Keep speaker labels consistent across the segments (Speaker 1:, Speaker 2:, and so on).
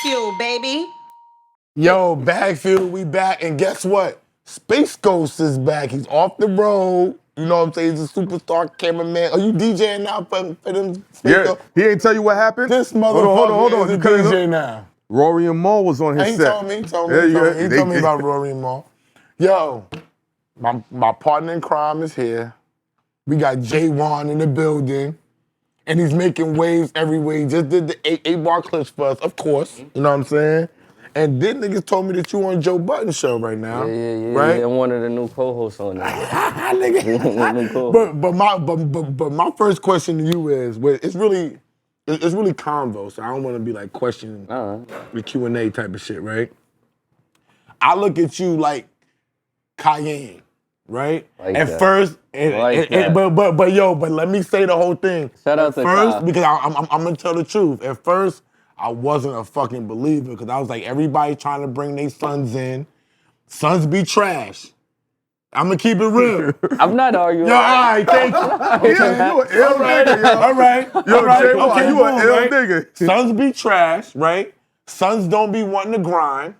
Speaker 1: BagFuel, baby.
Speaker 2: Yo, BagFuel, we back, and guess what? Space Ghost is back. He's off the road. You know what I'm saying? He's a superstar cameraman. Are you DJing now for them?
Speaker 3: Yeah, he ain't tell you what happened?
Speaker 2: This motherfucker
Speaker 3: hold on.
Speaker 2: is a DJ now.
Speaker 3: Rory and Maul was on his
Speaker 2: He
Speaker 3: set.
Speaker 2: told me. He told me about Rory and Maul. Yo, my partner in crime is here. We got Jae'Won in the building. And he's making waves everywhere. He just did the 8-bar clips for us, of course. You know what I'm saying? And then niggas told me that you on Joe Budden show right now.
Speaker 4: Yeah.
Speaker 2: Right?
Speaker 4: I'm one of the new co-hosts on there.
Speaker 2: but my first question to you is, it's really convo, so I don't want to be like questioning the Q&A type of shit, right? I look at you like Kiyan, right? At first, but let me say the whole thing.
Speaker 4: Shout out to
Speaker 2: first,
Speaker 4: Kai.
Speaker 2: because I'm gonna tell the truth. At first, I wasn't a fucking believer because I was like, everybody trying to bring their sons in. Sons be trash. I'm gonna keep it real.
Speaker 4: I'm not arguing.
Speaker 2: Yo, all right, thank you.
Speaker 3: Yeah, you an ill nigga, yo.
Speaker 2: All right.
Speaker 3: Yo, Jae'Won,
Speaker 2: okay,
Speaker 3: you an ill
Speaker 2: right?
Speaker 3: nigga.
Speaker 2: Sons be trash, right? Sons don't be wanting to grind.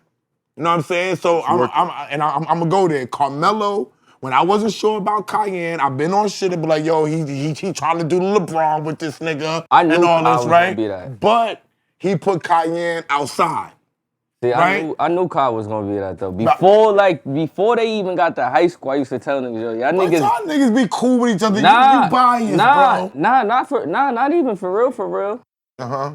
Speaker 2: You know what I'm saying? So I'm gonna go there. Carmelo, when I wasn't sure about Kiyan, I've been on shit and be like, yo, he trying to do LeBron with this nigga
Speaker 4: I knew
Speaker 2: and all
Speaker 4: Kai
Speaker 2: this,
Speaker 4: was
Speaker 2: right?
Speaker 4: gonna be that.
Speaker 2: But he put Kiyan outside.
Speaker 4: See,
Speaker 2: right?
Speaker 4: I knew Kai was gonna be that though. Before they even got to high school, I used to tell them, yo, y'all
Speaker 2: But
Speaker 4: niggas.
Speaker 2: y'all niggas be cool with each other.
Speaker 4: Nah,
Speaker 2: you biased, bro.
Speaker 4: Not even for real.
Speaker 2: Uh-huh.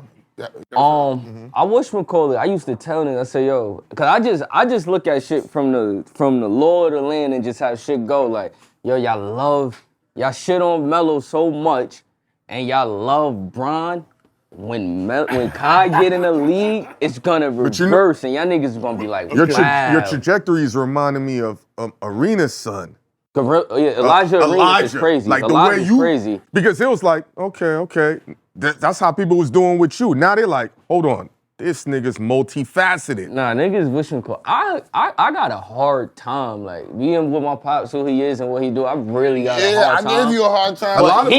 Speaker 4: I whatchamacallit, I used to tell niggas, I say, yo, cause I just look at shit from the law of the land and just how shit go. Like, yo, y'all shit on Melo so much, and y'all love Bron. When Kai get in the league, it's gonna reverse, and y'all niggas is gonna be like, wow.
Speaker 3: Your trajectory is reminding me of Arena's son.
Speaker 4: Elijah Arena is crazy.
Speaker 3: Like
Speaker 4: Elijah's
Speaker 3: the way
Speaker 4: crazy.
Speaker 3: Because it was like, okay. That's how people was doing with you. Now they're like, hold on, this nigga's multifaceted.
Speaker 4: Nah, niggas wishing cool. I got a hard time, like, being with my pops, who he is and what he do. I really got a hard time.
Speaker 2: I gave you a hard time.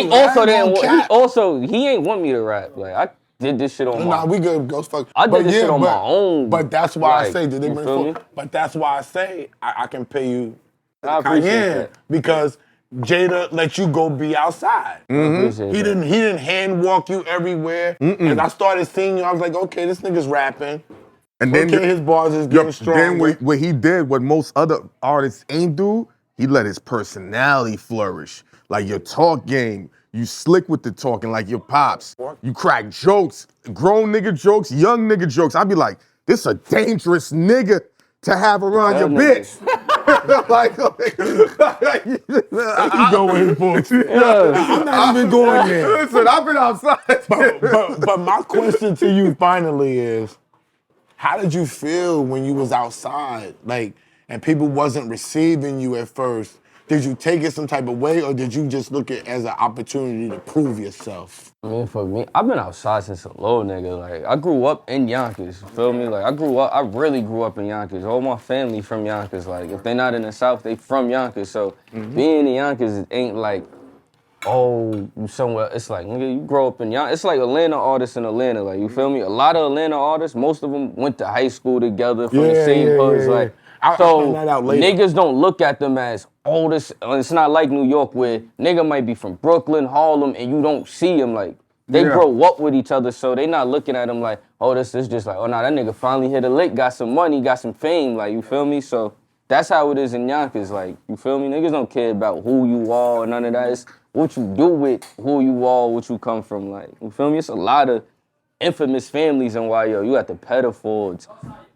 Speaker 4: He ain't want me to rap. Like, I did this shit on my own.
Speaker 2: Nah, we good. Go fuck.
Speaker 4: I did this shit on my own.
Speaker 2: But that's why I say, did they
Speaker 4: you
Speaker 2: bring
Speaker 4: feel me?
Speaker 2: But that's why I say I can pay you.
Speaker 4: I appreciate that.
Speaker 2: Because Jada let you go be outside.
Speaker 4: Mm-hmm.
Speaker 2: He didn't hand walk you everywhere. And I started seeing you, I was like, okay, this nigga's rapping.
Speaker 3: And then
Speaker 2: his bars is getting stronger.
Speaker 3: Then what he did, what most other artists ain't do, he let his personality flourish. Like your talk game, you slick with the talking like your pops. You crack jokes, grown nigga jokes, young nigga jokes. I'd be like, this a dangerous nigga to have around your bitch. Like,
Speaker 2: you going for it. I'm not even going there.
Speaker 3: Listen, I've been outside.
Speaker 2: But my question to you finally is, how did you feel when you was outside? Like, and people wasn't receiving you at first. Did you take it some type of way, or did you just look at it as an opportunity to prove yourself?
Speaker 4: I mean, for me, I've been outside since a little nigga. Like, I grew up in Yonkers, you feel me? Like, I really grew up in Yonkers. All my family from Yonkers. Like, if they not in the South, they from Yonkers. So, being in Yonkers ain't like, oh, you somewhere. It's like, nigga, you grow up in Yonkers. It's like Atlanta artists in Atlanta. Like, you feel me? A lot of Atlanta artists, most of them went to high school together from the same hoods. Like, so niggas don't look at them as, oh, this. It's not like New York where nigga might be from Brooklyn, Harlem, and you don't see him. Like, they grow up with each other, so they not looking at him like, oh, this is just like, oh, nah, that nigga finally hit a lick, got some money, got some fame. Like, you feel me? So that's how it is in Yonkers. Like, you feel me? Niggas don't care about who you are or none of that. It's what you do with who you are, what you come from. Like, you feel me? It's a lot of infamous families in YO. You got the Pettifords,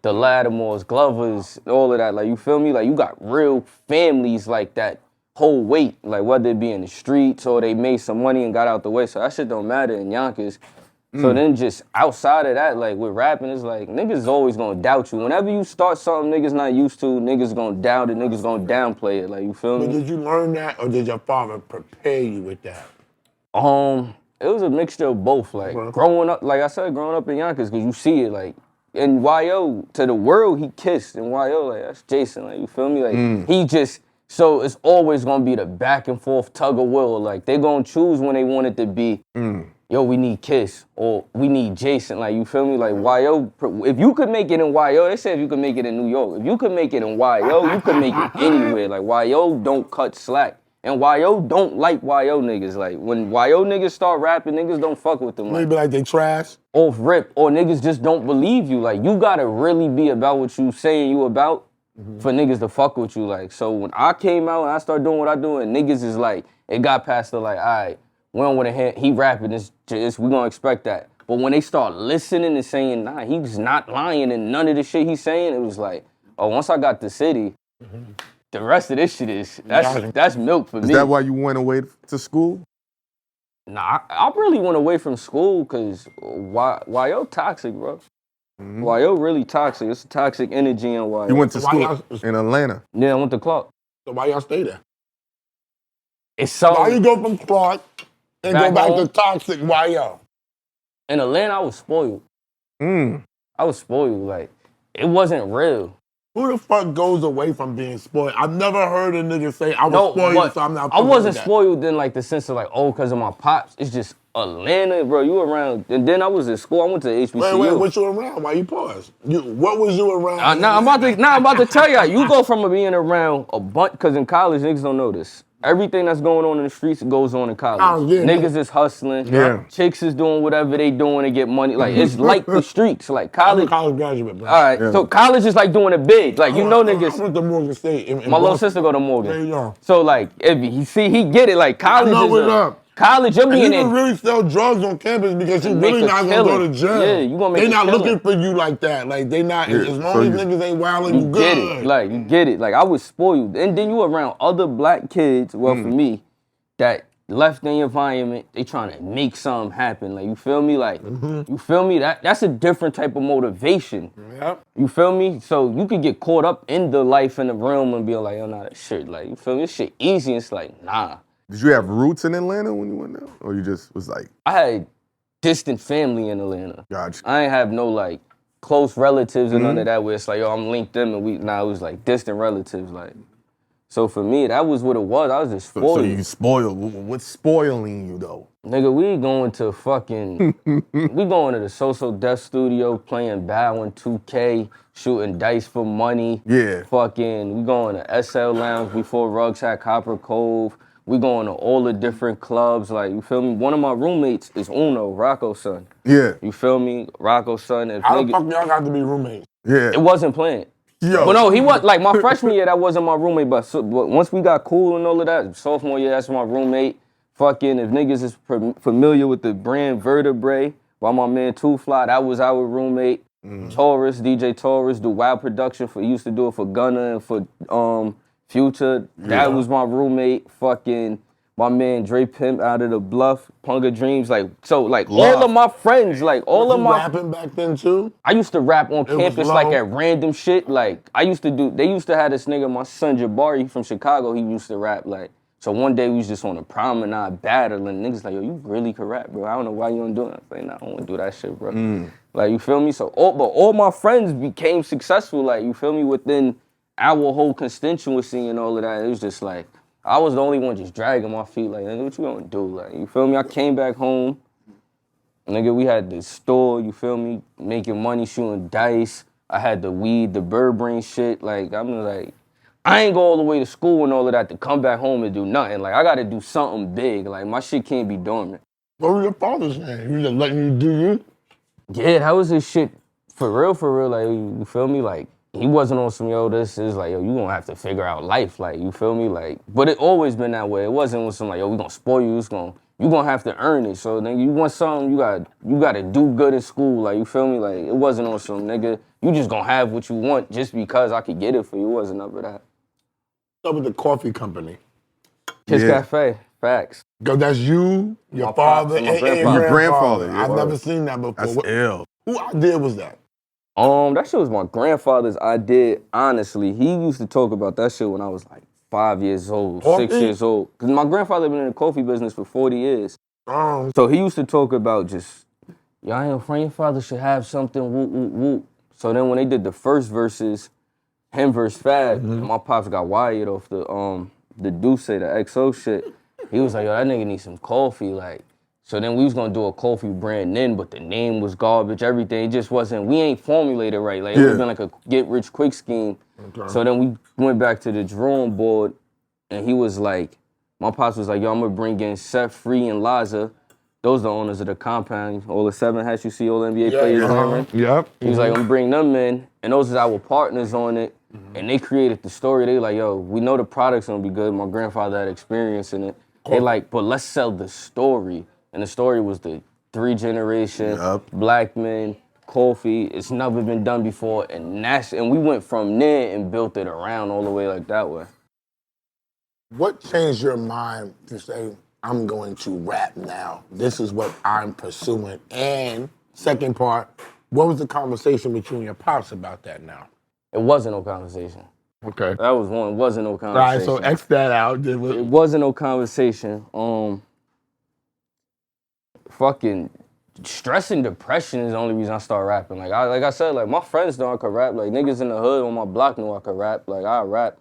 Speaker 4: the Lattimores, Glovers, all of that. Like, you feel me? Like, you got real families like that whole weight, like whether it be in the streets or they made some money and got out the way. So that shit don't matter in Yonkers. So then just outside of that, like with rapping, it's like niggas is always gonna doubt you. Whenever you start something niggas not used to, niggas gonna doubt it, niggas gonna downplay it. Like, you feel me?
Speaker 2: But did you learn that, or did your father prepare you with that?
Speaker 4: It was a mixture of both. Like, growing up, like I said, growing up in Yonkers, because you see it, like, in YO, to the world, he kissed. In YO, like, that's Jason, like, you feel me? Like, he just, so it's always gonna be the back and forth tug of war. Like, they gonna choose when they want it to be. yo, we need Kiss, or we need Jason, like, you feel me? Like, YO, if you could make it in YO, they say if you could make it in New York, if you could make it in YO, you could make it anywhere. Like, YO don't cut slack. And YO don't like YO niggas. Like, when YO niggas start rapping, niggas don't fuck with them.
Speaker 2: Maybe like they trash?
Speaker 4: Off rip, or niggas just don't believe you. Like, you gotta really be about what you saying you about for niggas to fuck with you. Like, so when I came out and I started doing what I do, and niggas is like, it got past the like, all right, we don't want to hear, he rapping, we gonna expect that. But when they start listening and saying, nah, he's not lying and none of the shit he's saying, it was like, oh, once I got the city, the rest of this shit that's milk for me.
Speaker 3: Is that why you went away to school?
Speaker 4: Nah, I really went away from school because YO toxic, bro. YO really toxic. It's a toxic energy in YO.
Speaker 3: You went to school in Atlanta?
Speaker 4: Yeah, I went to Clark.
Speaker 2: So why y'all stay there?
Speaker 4: It's so...
Speaker 2: Why you go from Clark and go back to toxic YO?
Speaker 4: In Atlanta, I was spoiled. I was spoiled. Like, it wasn't real.
Speaker 2: Who the fuck goes away from being spoiled? I've never heard a nigga say, I was spoiled, so I'm not
Speaker 4: I wasn't spoiled in like the sense of like, oh, because of my pops. It's just Atlanta, bro. You around. And then I was at school. I went to HBCU.
Speaker 2: Wait, what you around? Why you pause? What was you around?
Speaker 4: I'm about to tell y'all. You go from being around a bunch, because in college, niggas don't know this. Everything that's going on in the streets goes on in college. Niggas is hustling.
Speaker 3: Yeah.
Speaker 4: Chicks is doing whatever they doing to get money. Like, it's like the streets. Like, college.
Speaker 2: I'm a college graduate, bro.
Speaker 4: All right. Yeah. So college is like doing it big. Like, niggas.
Speaker 2: I went to Morgan State.
Speaker 4: My little sister go to Morgan.
Speaker 2: There you go.
Speaker 4: So, like, if he get it. Like, college college, you're being
Speaker 2: you can really sell drugs on campus because you're really not going to go to jail.
Speaker 4: Yeah, you going to make
Speaker 2: They not looking for you like that. Like, they not, as long as niggas ain't wilding, you good.
Speaker 4: Get it. Like, you get it. Like, I was spoiled. And then you around other black kids, well, for me, that left their environment, they trying to make something happen. Like, you feel me? Like, you feel me? That's a different type of motivation.
Speaker 2: Yep.
Speaker 4: You feel me? So you could get caught up in the life in the realm and be like, oh, nah, that shit. Like, you feel me? This shit easy. It's like, nah.
Speaker 3: Did you have roots in Atlanta when you went there? Or you just was like...
Speaker 4: I had distant family in Atlanta.
Speaker 3: Gotcha.
Speaker 4: I ain't have no, like, close relatives and none of that where it's like, yo, I'm linked them and it was like distant relatives. Like, so for me, that was what it was. I was just spoiled.
Speaker 3: So you spoiled. What's spoiling you, though?
Speaker 4: Nigga, we going to fucking... we going to the So Death Studio playing Bowing 2K, shooting dice for money.
Speaker 3: Yeah.
Speaker 4: Fucking, we going to SL Lounge before Rugs had Copper Cove. We going to all the different clubs, like, you feel me? One of my roommates is Uno, Rocco's son.
Speaker 3: Yeah.
Speaker 4: You feel me? Rocco's son.
Speaker 2: How the fuck y'all got to be roommates?
Speaker 3: Yeah.
Speaker 4: It wasn't planned.
Speaker 3: Yo.
Speaker 4: Well, no, he was, like, my freshman year, that wasn't my roommate, but once we got cool and all of that, sophomore year, that's my roommate. Fucking, if niggas is familiar with the brand Vertebrae, by my man Two Fly, that was our roommate. Taurus, DJ Taurus, do Wild Production, used to do it for Gunna and for, Future, that was my roommate. Fucking my man Dre Pimp out of the Bluff, Punga Dreams, like, so, like, all of my friends, like, all of my...
Speaker 2: rapping back then, too?
Speaker 4: I used to rap on campus, like, at random shit, like, they used to have this nigga, my son Jabari from Chicago, he used to rap, like, so one day we was just on a promenade battling, niggas like, yo, you really could rap, bro, I don't know why you don't do it. I was like, nah, I don't want to do that shit, bro. Like, you feel me? So, but all my friends became successful, like, you feel me, within our whole constituency and all of that. It was just like, I was the only one just dragging my feet, like, nigga, what you gonna do? Like, you feel me? I came back home, nigga, we had the store, you feel me? Making money, shooting dice. I had the weed, the bird brain shit. Like, I'm like, I ain't go all the way to school and all of that to come back home and do nothing. Like, I gotta do something big. Like, my shit can't be dormant.
Speaker 2: What was your father's name? He was just letting you do you?
Speaker 4: Yeah, that was his shit. For real, like, you feel me? Like, he wasn't on some, yo, this is like, yo, you gonna have to figure out life, like, you feel me? Like, but it always been that way. It wasn't with some, like, yo, we gonna spoil you, you gonna have to earn it. So then you want something, you gotta do good in school, like, you feel me? Like, it wasn't on some, nigga, you just gonna have what you want just because I could get it for you. It wasn't up for that.
Speaker 2: What's up with the coffee company?
Speaker 4: Kiss Cafe, facts.
Speaker 2: Because that's you, your father, and
Speaker 3: your grandfather.
Speaker 2: I've never seen that before.
Speaker 3: That's ill.
Speaker 2: Who idea was that?
Speaker 4: That shit was my grandfather's idea, honestly. He used to talk about that shit when I was like 5 years old, 6 years old. Because my grandfather been in the coffee business for 40 years. So he used to talk about just, yo, I ain't afraid your father should have something, whoop, whoop, whoop. So then when they did the first verses, him versus Fab, my pops got wired off the Deuce, the XO shit. He was like, yo, that nigga need some coffee, like. So then we was gonna do a coffee brand then, but the name was garbage, everything. It just wasn't, we ain't formulated right. Like, it would've been like a get-rich-quick scheme. Okay. So then we went back to the drawing board, and he was like, my pops was like, yo, I'm gonna bring in Seth, Free, and Liza. Those are the owners of the compound. All the 7 hats you see all NBA players wearing.
Speaker 3: Yep.
Speaker 4: He was like, I'm gonna bring them in, and those are our partners on it. And they created the story. They like, yo, we know the product's gonna be good. My grandfather had experience in it. They like, but let's sell the story. And the story was the 3 generation, black men, coffee. It's never been done before. And we went from there and built it around all the way like that way.
Speaker 2: What changed your mind to say, I'm going to rap now? This is what I'm pursuing. And second part, what was the conversation with you and your pops about that now?
Speaker 4: It wasn't no conversation.
Speaker 2: Okay.
Speaker 4: That was one. It wasn't no conversation.
Speaker 2: All right, so X that out.
Speaker 4: It wasn't no conversation. Fucking stress and depression is the only reason I started rapping. Like I said, like my friends know I could rap. Like niggas in the hood on my block know I could rap. Like I rap.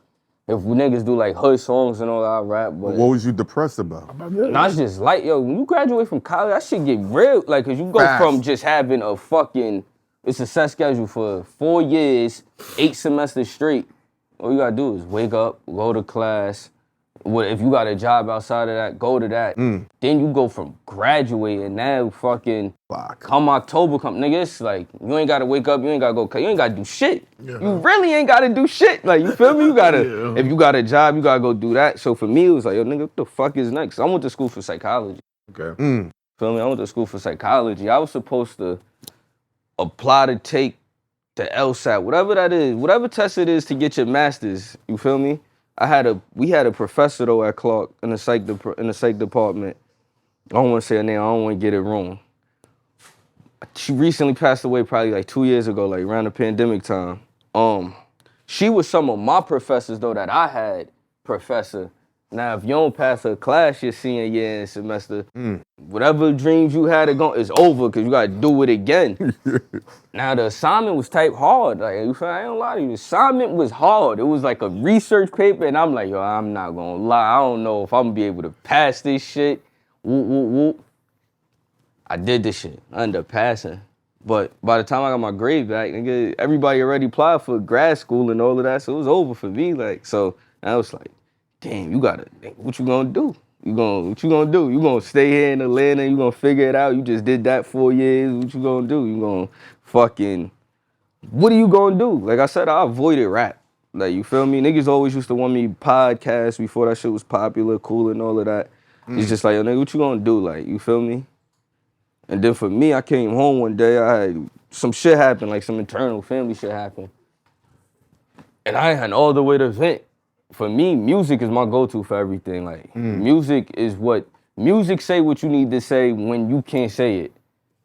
Speaker 4: If niggas do like hood songs and all that, I rap. But
Speaker 3: what was you depressed about?
Speaker 4: Nah, it's just like, yo, when you graduate from college, that shit get real. Like, cause you go from just having a fucking, it's a set schedule for 4 years, 8 semesters straight. All you gotta do is wake up, go to class. If you got a job outside of that, go to that. Then you go from graduating now fucking, come October, nigga, it's like, you ain't gotta wake up, you ain't gotta go, you ain't gotta do shit. Yeah. You really ain't gotta do shit. Like, you feel me? You gotta, if you got a job, you gotta go do that. So for me, it was like, yo, nigga, what the fuck is next? I went to school for psychology.
Speaker 3: Okay.
Speaker 4: Feel me? I went to school for psychology. I was supposed to apply to take the LSAT, whatever that is, whatever test it is to get your master's, you feel me? We had a professor though at Clark in the psych department. I don't want to say her name, I don't want to get it wrong. She recently passed away probably like 2 years ago, like around the pandemic time. She was some of my professors though that I had, professor. Now, if you don't pass a class your senior year and semester, whatever dreams you had is over because you got to do it again. Now, the assignment was typed hard. Like, I ain't gonna lie to you. The assignment was hard. It was like a research paper, and I'm like, yo, I'm not gonna lie. I don't know if I'm gonna be able to pass this shit. Whoop, whoop, whoop. I did this shit. I ended up passing. But by the time I got my grade back, nigga, everybody already applied for grad school and all of that, so it was over for me. Like, so I was like, damn, what you gonna do? What you gonna do? You gonna stay here in Atlanta, you gonna figure it out? You just did that 4 years, what you gonna do? You gonna fucking, what are you gonna do? Like I said, I avoided rap. Like, you feel me? Niggas always used to want me podcast before that shit was popular, cool and all of that. It's just like, yo, nigga, what you gonna do? Like, you feel me? And then for me, I came home one day, I had some shit happen, like some internal family shit happen. And I had all the way to vent. For me, music is my go-to for everything. Like, music say what you need to say when you can't say it.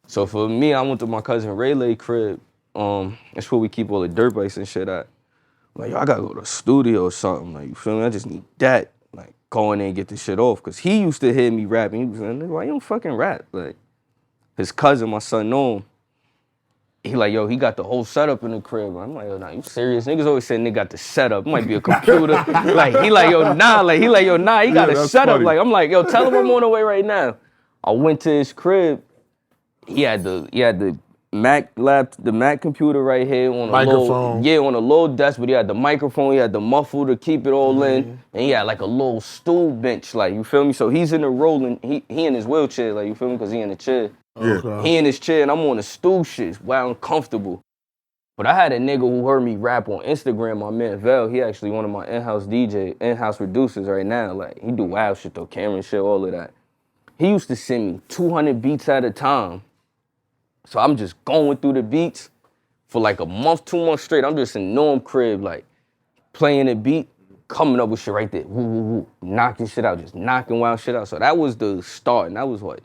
Speaker 4: So for me, I went to my cousin Rayleigh crib. That's where we keep all the dirt bikes and shit at. Like, yo, I gotta go to the studio or something. Like, you feel me? I just need that. Like, go in there and get this shit off. Cause he used to hear me rapping. He was like, nigga, why you don't fucking rap? Like, his cousin, my son, know him. He like, yo, he got the whole setup in the crib. I'm like, yo, nah, you serious? Niggas always say nigga got the setup. It might be a computer. He like, yo, nah, he got a setup. Funny. Like, I'm like, yo, tell him I'm on the way right now. I went to his crib. He had the Mac computer right here on a microphone. On a little desk, but he had the microphone, he had the muffle to keep it all in, and he had like a little stool bench, like, you feel me? So he's in the rolling, he in his wheelchair, like, you feel me? Cause he in the chair. Okay. He in his chair and I'm on the stool shit. It's wild uncomfortable. But I had a nigga who heard me rap on Instagram, my man Vel. He actually one of my in-house producers right now. Like, he do wild shit though, camera shit, all of that. He used to send me 200 beats at a time. So I'm just going through the beats for like a month, 2 months straight. I'm just in Norm crib, like, playing a beat, coming up with shit right there. Woo, woo, woo. Knocking shit out, just knocking wild shit out. So that was the start, and that was what?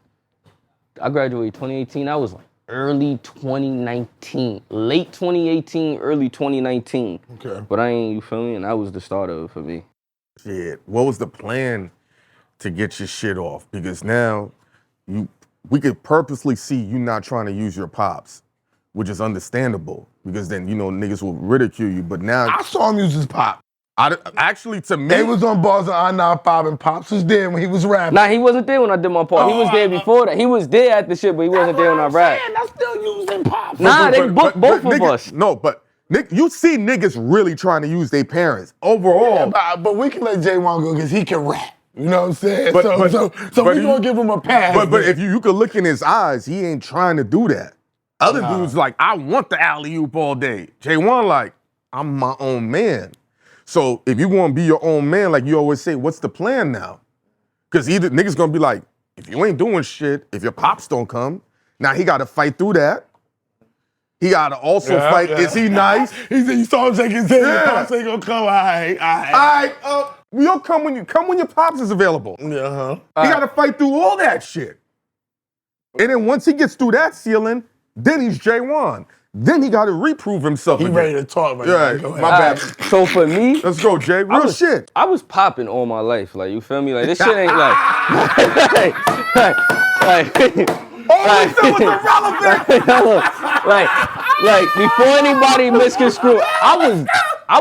Speaker 4: I graduated 2018. I was like early 2019, late 2018, early 2019. Okay. But you feel me? And that was the start of it for me.
Speaker 3: Shit. What was the plan to get your shit off? Because now we could purposely see you not trying to use your pops, which is understandable because then, niggas will ridicule you. But now
Speaker 2: I saw him use his pop.
Speaker 3: Actually, to me,
Speaker 2: They was on bars of I-95 and Pops was there when he was rapping.
Speaker 4: Nah, he wasn't there when I did my part. He was there before that. He was there at the shit, but he wasn't there when I rapped.
Speaker 2: I'm still using Pops.
Speaker 4: Nah, they booked both of us.
Speaker 3: No, but Nick, you see niggas really trying to use their parents overall.
Speaker 2: Yeah, but we can let Jae'Won go because he can rap. You know what I'm saying?
Speaker 3: But
Speaker 2: so we gonna give him a pass.
Speaker 3: But if you could look in his eyes, he ain't trying to do that. Other dudes like, I want the alley-oop all day. Jae'Won like, I'm my own man. So if you want to be your own man, like you always say, what's the plan now? Because either niggas gonna be like, if you ain't doing shit, if your pops don't come, now he got to fight through that. He got to also fight. Yeah. Is he nice?
Speaker 2: He said, you saw him shaking his head. Your pops ain't gonna come. All right.
Speaker 3: You'll come when your pops is available.
Speaker 2: Uh-huh.
Speaker 3: He got to fight through all that shit. And then once he gets through that ceiling, then he's Jae'Won. Then he got to reprove himself.
Speaker 2: He ready to talk right now. Go ahead.
Speaker 3: My bad.
Speaker 4: So for me,
Speaker 3: let's go, Jay. Real shit.
Speaker 4: I was popping all my life. Like, you feel me? Like, this shit ain't like.
Speaker 3: All we said was irrelevant.
Speaker 4: like before anybody misconstrue, I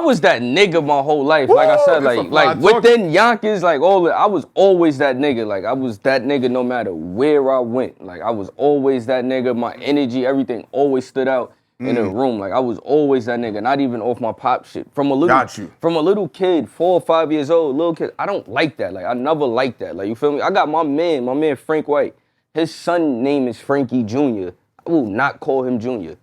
Speaker 4: was that nigga my whole life. Like I said, like within Yonkers, like I was always that nigga. Like I was that nigga no matter where I went. Like I was always that nigga. My energy, everything always stood out in the room. Like I was always that nigga. Not even off my pop shit. From a little kid, 4 or 5 years old, little kid. I don't like that. Like I never liked that. Like you feel me? I got my man Frank White. His son name is Frankie Jr. I will not call him Junior.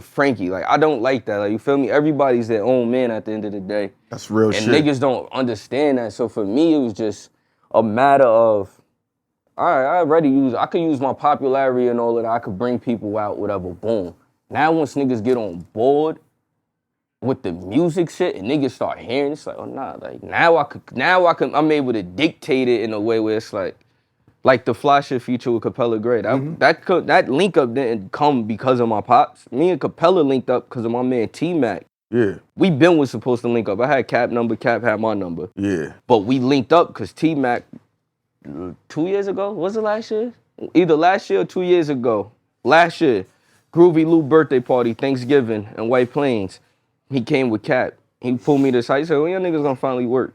Speaker 4: Frankie, like I don't like that. Like you feel me? Everybody's their own man at the end of the day.
Speaker 3: That's real shit.
Speaker 4: And niggas don't understand that. So for me, it was just a matter of, all right, I could use my popularity and all of that. I could bring people out, whatever. Boom. Now once niggas get on board with the music shit and niggas start hearing, it's like, oh nah, like I'm able to dictate it in a way where it's like the Fly Shit feature with Capella Gray. That link up didn't come because of my pops. Me and Capella linked up because of my man T-Mac.
Speaker 3: Yeah.
Speaker 4: We was supposed to link up. I had Cap number, Cap had my number.
Speaker 3: Yeah.
Speaker 4: But we linked up because T-Mac, 2 years ago, was it last year? Either last year or 2 years ago. Last year, Groovy Lou birthday party, Thanksgiving in White Plains. He came with Cap. He pulled me to the side. He said, when y'all niggas gonna finally work?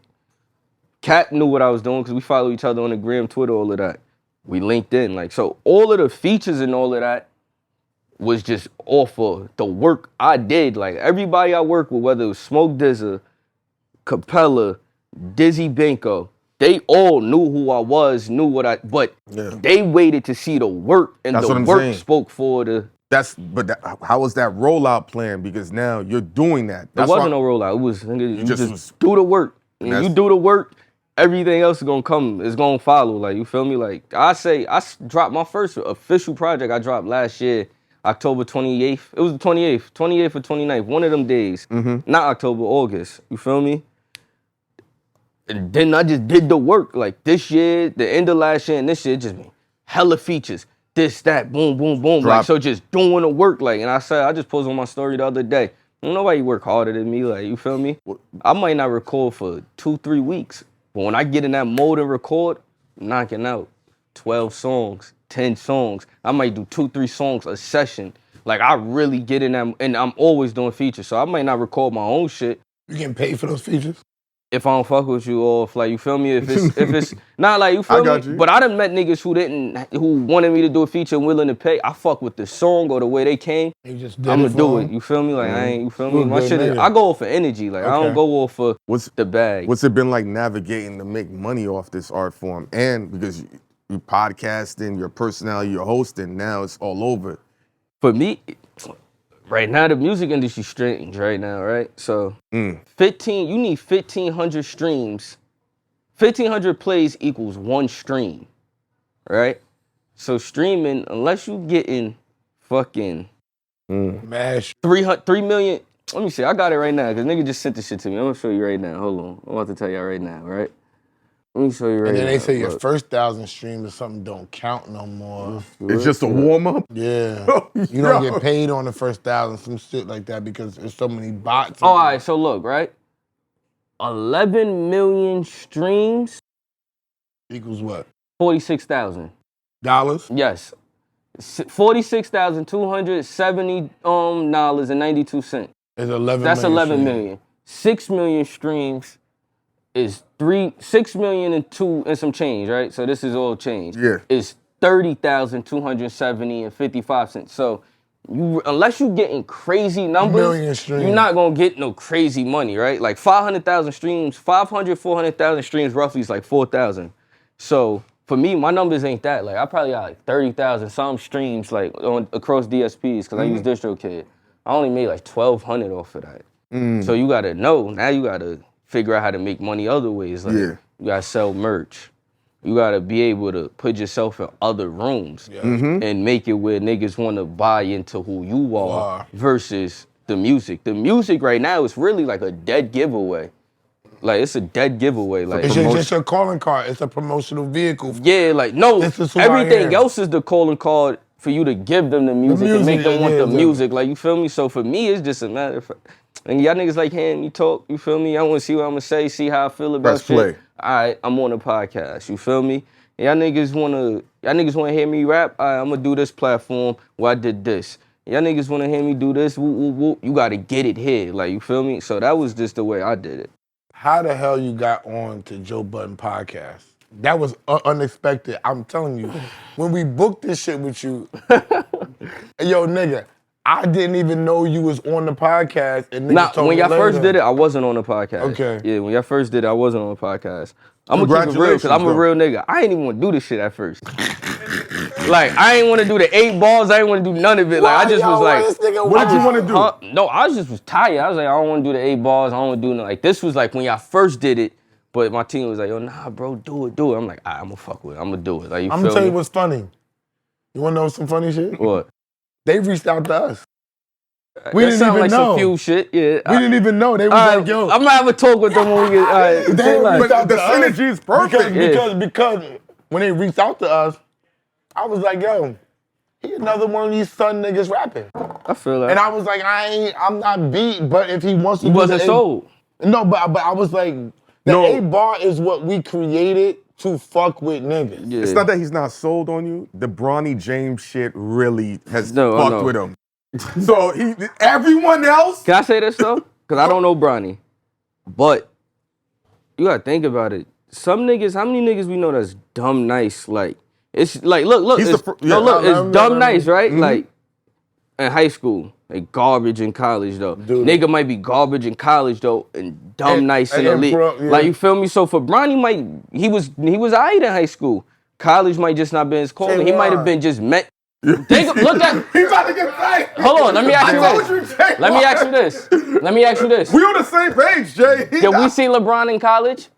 Speaker 4: Cat knew what I was doing because we follow each other on the gram, Twitter, all of that. We linked in. Like, so all of the features and all of that was just off of the work I did. Like, everybody I worked with, whether it was Smoke Dizza, Capella, Dizzy Benko, they all knew who I was, but they waited to see the work, and the work spoke for the...
Speaker 3: How was that rollout plan? Because now you're doing that.
Speaker 4: There wasn't no rollout. It was, you just do the work. And you do the work, everything else is gonna come, is gonna follow. Like, you feel me? Like, I dropped my first official project I dropped last year, October 28th. It was the 28th or 29th, one of them days. Not October, August. You feel me? And then I just did the work. Like, this year, the end of last year and this year, just hella features. This, that, boom, boom, boom. Like, so just doing the work. Like, and I just posted on my story the other day. Nobody work harder than me, like, you feel me? I might not record for 2-3 weeks, but when I get in that mode and record, I'm knocking out 12 songs, 10 songs. I might do 2-3 songs a session. Like, I really get in that, and I'm always doing features, so I might not record my own shit.
Speaker 2: You getting paid for those features?
Speaker 4: If I don't fuck with you, or if, like, you feel me? If it's not like, you feel me? But I done met niggas who wanted me to do a feature and willing to pay. I fuck with the song or the way they came.
Speaker 2: You just did
Speaker 4: I'ma do it. You feel me? Like, I ain't, you feel me? My shit is, I go off for energy. Like, I don't go off for the bag.
Speaker 3: What's it been like navigating to make money off this art form? And because you podcasting, your personality, you're hosting, now it's all over.
Speaker 4: For me, right now, the music industry strange right now, right? So, you need 1,500 streams. 1,500 plays equals 1 stream, right? So streaming, unless you getting fucking
Speaker 2: mash
Speaker 4: 3 million. Let me see, I got it right now, because nigga just sent this shit to me. I'm gonna show you right now. Hold on. I'm about to tell y'all right now, right? Let me show you right now.
Speaker 2: And then they say your first 1,000 streams or something don't count no more.
Speaker 3: It's just a warm-up?
Speaker 2: Yeah. You don't get paid on the first 1,000, some shit like that, because there's so many bots.
Speaker 4: All right, so look, right? 11 million streams
Speaker 2: equals what?
Speaker 4: $46,000. Yes. $46,270 and 92 cents.
Speaker 2: It's 11
Speaker 4: That's
Speaker 2: million
Speaker 4: 11 million. 6 million streams is 6 million and some change, right? So this is all change.
Speaker 3: Yeah.
Speaker 4: Is 30,270 and 55 cents. So unless you getting crazy numbers,
Speaker 2: Million streams.
Speaker 4: you're not gonna get no crazy money, right? Like 500,000 streams, 400,000 streams roughly is like 4,000. So for me, my numbers ain't that. Like I probably got like 30,000 some streams like across DSPs because I use DistroKid. I only made like 1,200 off of that. So you gotta know, now you gotta figure out how to make money other ways. Like you gotta sell merch. You gotta be able to put yourself in other rooms and make it where niggas wanna buy into who you are versus the music. The music right now is really like a dead giveaway. Like it's a dead giveaway. Like
Speaker 2: It's just a calling card. It's a promotional vehicle.
Speaker 4: yeah, like no,
Speaker 2: This is who I am.
Speaker 4: everything else is the calling card for you to give them the music and make them want the music. Like you feel me? So for me, it's just a matter of and y'all niggas like hearing me talk, you feel me? I want to see what I'm gonna say, see how I feel about
Speaker 3: Press
Speaker 4: shit.
Speaker 3: play.
Speaker 4: All right, I'm on a podcast, you feel me? And y'all niggas wanna hear me rap? All right, I'm gonna do this platform where I did this. Y'all niggas wanna hear me do this? Woo, woo, woo. You gotta get it here, like you feel me? So that was just the way I did it.
Speaker 2: How the hell you got on to Joe Budden Podcast? That was unexpected. I'm telling you, when we booked this shit with you, yo nigga, I didn't even know you was on the podcast. And
Speaker 4: Nah,
Speaker 2: told
Speaker 4: when
Speaker 2: me
Speaker 4: y'all first
Speaker 2: later.
Speaker 4: did it, I wasn't on the podcast.
Speaker 2: Okay.
Speaker 4: Yeah, when y'all first did it, I wasn't on the podcast. I'm gonna keep it real, because I'm a
Speaker 3: Congratulations,
Speaker 4: real nigga. I ain't even want to do this shit at first. Like, I ain't want to do the 8 balls. I ain't want to do none of it. Like, I just was like,
Speaker 3: What did you want to do?
Speaker 4: No, I just was tired. I was like, I don't want to do the 8 balls. I don't want to do nothing. Like, this was like when y'all first did it, but my team was like, yo, nah, bro, do it. I'm like, I'm gonna fuck with it. I'm gonna do it. Like,
Speaker 2: I'm gonna tell you what's funny. You wanna know some funny shit?
Speaker 4: What?
Speaker 2: They reached out to us.
Speaker 4: We
Speaker 2: didn't
Speaker 4: sound
Speaker 2: even
Speaker 4: like
Speaker 2: know.
Speaker 4: some few shit. Yeah.
Speaker 2: We didn't even know. They was like, yo.
Speaker 4: I'm gonna have a talk with them when we get. All right,
Speaker 2: They
Speaker 4: say less.
Speaker 2: reached out
Speaker 3: the
Speaker 2: to us
Speaker 3: synergy is perfect.
Speaker 2: Because when they reached out to us, I was like, yo, he another one of these son niggas rapping.
Speaker 4: I feel that.
Speaker 2: And I was like, I'm not beat, but if he wants to
Speaker 4: He
Speaker 2: do
Speaker 4: wasn't
Speaker 2: the
Speaker 4: sold.
Speaker 2: No, but I was like, the A bar is what we created to fuck with niggas.
Speaker 4: Yeah.
Speaker 3: It's not that he's not sold on you. The Bronny James shit really has
Speaker 4: No, I
Speaker 3: fucked
Speaker 4: know.
Speaker 3: with him. So everyone else.
Speaker 4: Can I say this though? Because I don't know Bronny. But you gotta think about it. Some niggas, how many niggas we know that's dumb nice? Like, it's like, look,
Speaker 3: He's
Speaker 4: it's,
Speaker 3: the fir- yeah,
Speaker 4: it's dumb nice, right? Like, in high school, like garbage in college though.
Speaker 2: Dude.
Speaker 4: Nigga might be garbage in college though, and dumb nice in
Speaker 2: and
Speaker 4: the
Speaker 2: then
Speaker 4: league.
Speaker 2: pro- yeah.
Speaker 4: Like, you feel me? So for Bronny, he was alright in high school. College might just not been his calling. He might have been just met. Look at.
Speaker 3: He's about to get tight.
Speaker 4: Hold on, let me ask you
Speaker 3: I told
Speaker 4: this.
Speaker 3: you, Jay.
Speaker 4: Let me ask you this.
Speaker 3: We on the same page, Jay.
Speaker 4: Did we see LeBron in college?